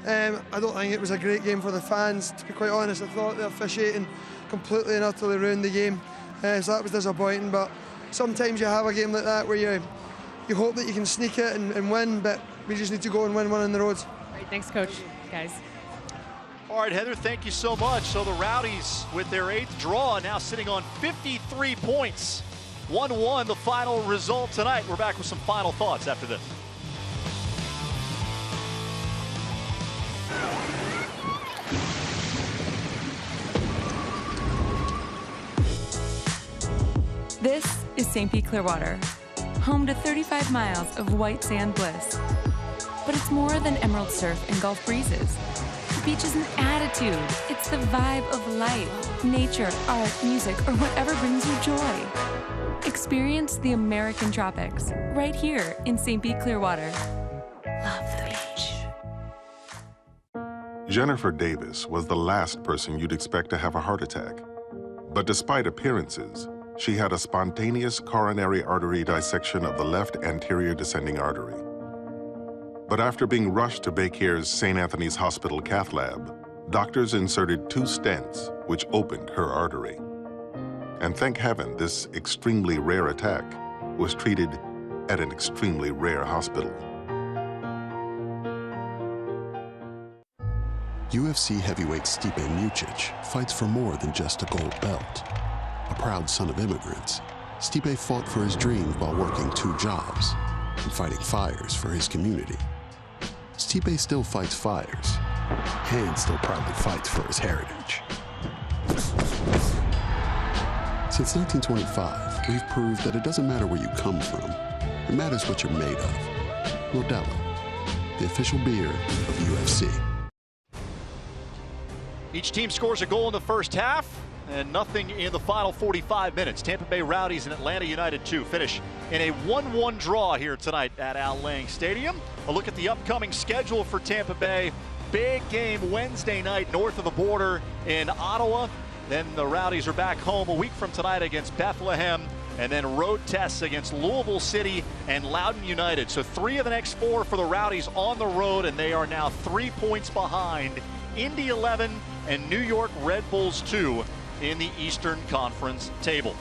I don't think it was a great game for the fans, to be quite honest. I thought the officiating completely and utterly ruined the game, so that was disappointing. But sometimes you have a game like that where you hope that you can sneak it and win, but we just need to go and win one on the road. Great, thanks, Coach. Guys. All right, Heather, thank you so much. So the Rowdies, with their 8th draw, now sitting on 53 points. 1-1, the final result tonight. We're back with some final thoughts after this. This is St. Pete Clearwater, home to 35 miles of white sand bliss. But it's more than emerald surf and Gulf breezes. The beach is an attitude. It's the vibe of life, nature, art, music, or whatever brings you joy. Experience the American tropics right here in St. Pete Clearwater. Love the beach. Jennifer Davis was the last person you'd expect to have a heart attack. But despite appearances, she had a spontaneous coronary artery dissection of the left anterior descending artery. But after being rushed to Baycare's St. Anthony's Hospital cath lab, doctors inserted 2 stents, which opened her artery. And thank heaven, this extremely rare attack was treated at an extremely rare hospital. UFC heavyweight Stipe Miocic fights for more than just a gold belt. A proud son of immigrants, Stipe fought for his dream while working 2 jobs and fighting fires for his community. Stipe still fights fires and still proudly fights for his heritage. Since 1925, we've proved that it doesn't matter where you come from. It matters what you're made of. Modelo, the official beer of UFC. Each team scores a goal in the first half and nothing in the final 45 minutes. Tampa Bay Rowdies and Atlanta United 2 finish in a 1-1 draw here tonight at Al Lang Stadium. A look at the upcoming schedule for Tampa Bay. Big game Wednesday night north of the border in Ottawa. Then the Rowdies are back home a week from tonight against Bethlehem, and then road tests against Louisville City and Loudoun United. So 3 of the next 4 for the Rowdies on the road, and they are now 3 points behind Indy 11 and New York Red Bulls 2 in the Eastern Conference table.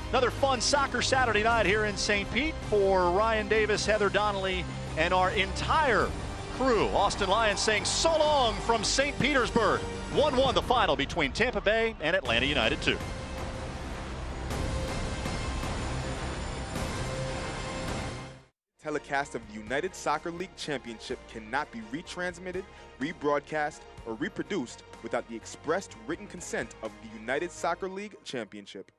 Another fun soccer Saturday night here in St. Pete for Ryan Davis, Heather Donnelly, and our entire crew. Austin Lyons saying so long from St. Petersburg. 1-1 the final between Tampa Bay and Atlanta United 2. Telecast of the United Soccer League Championship cannot be retransmitted, rebroadcast, or reproduced without the expressed written consent of the United Soccer League Championship.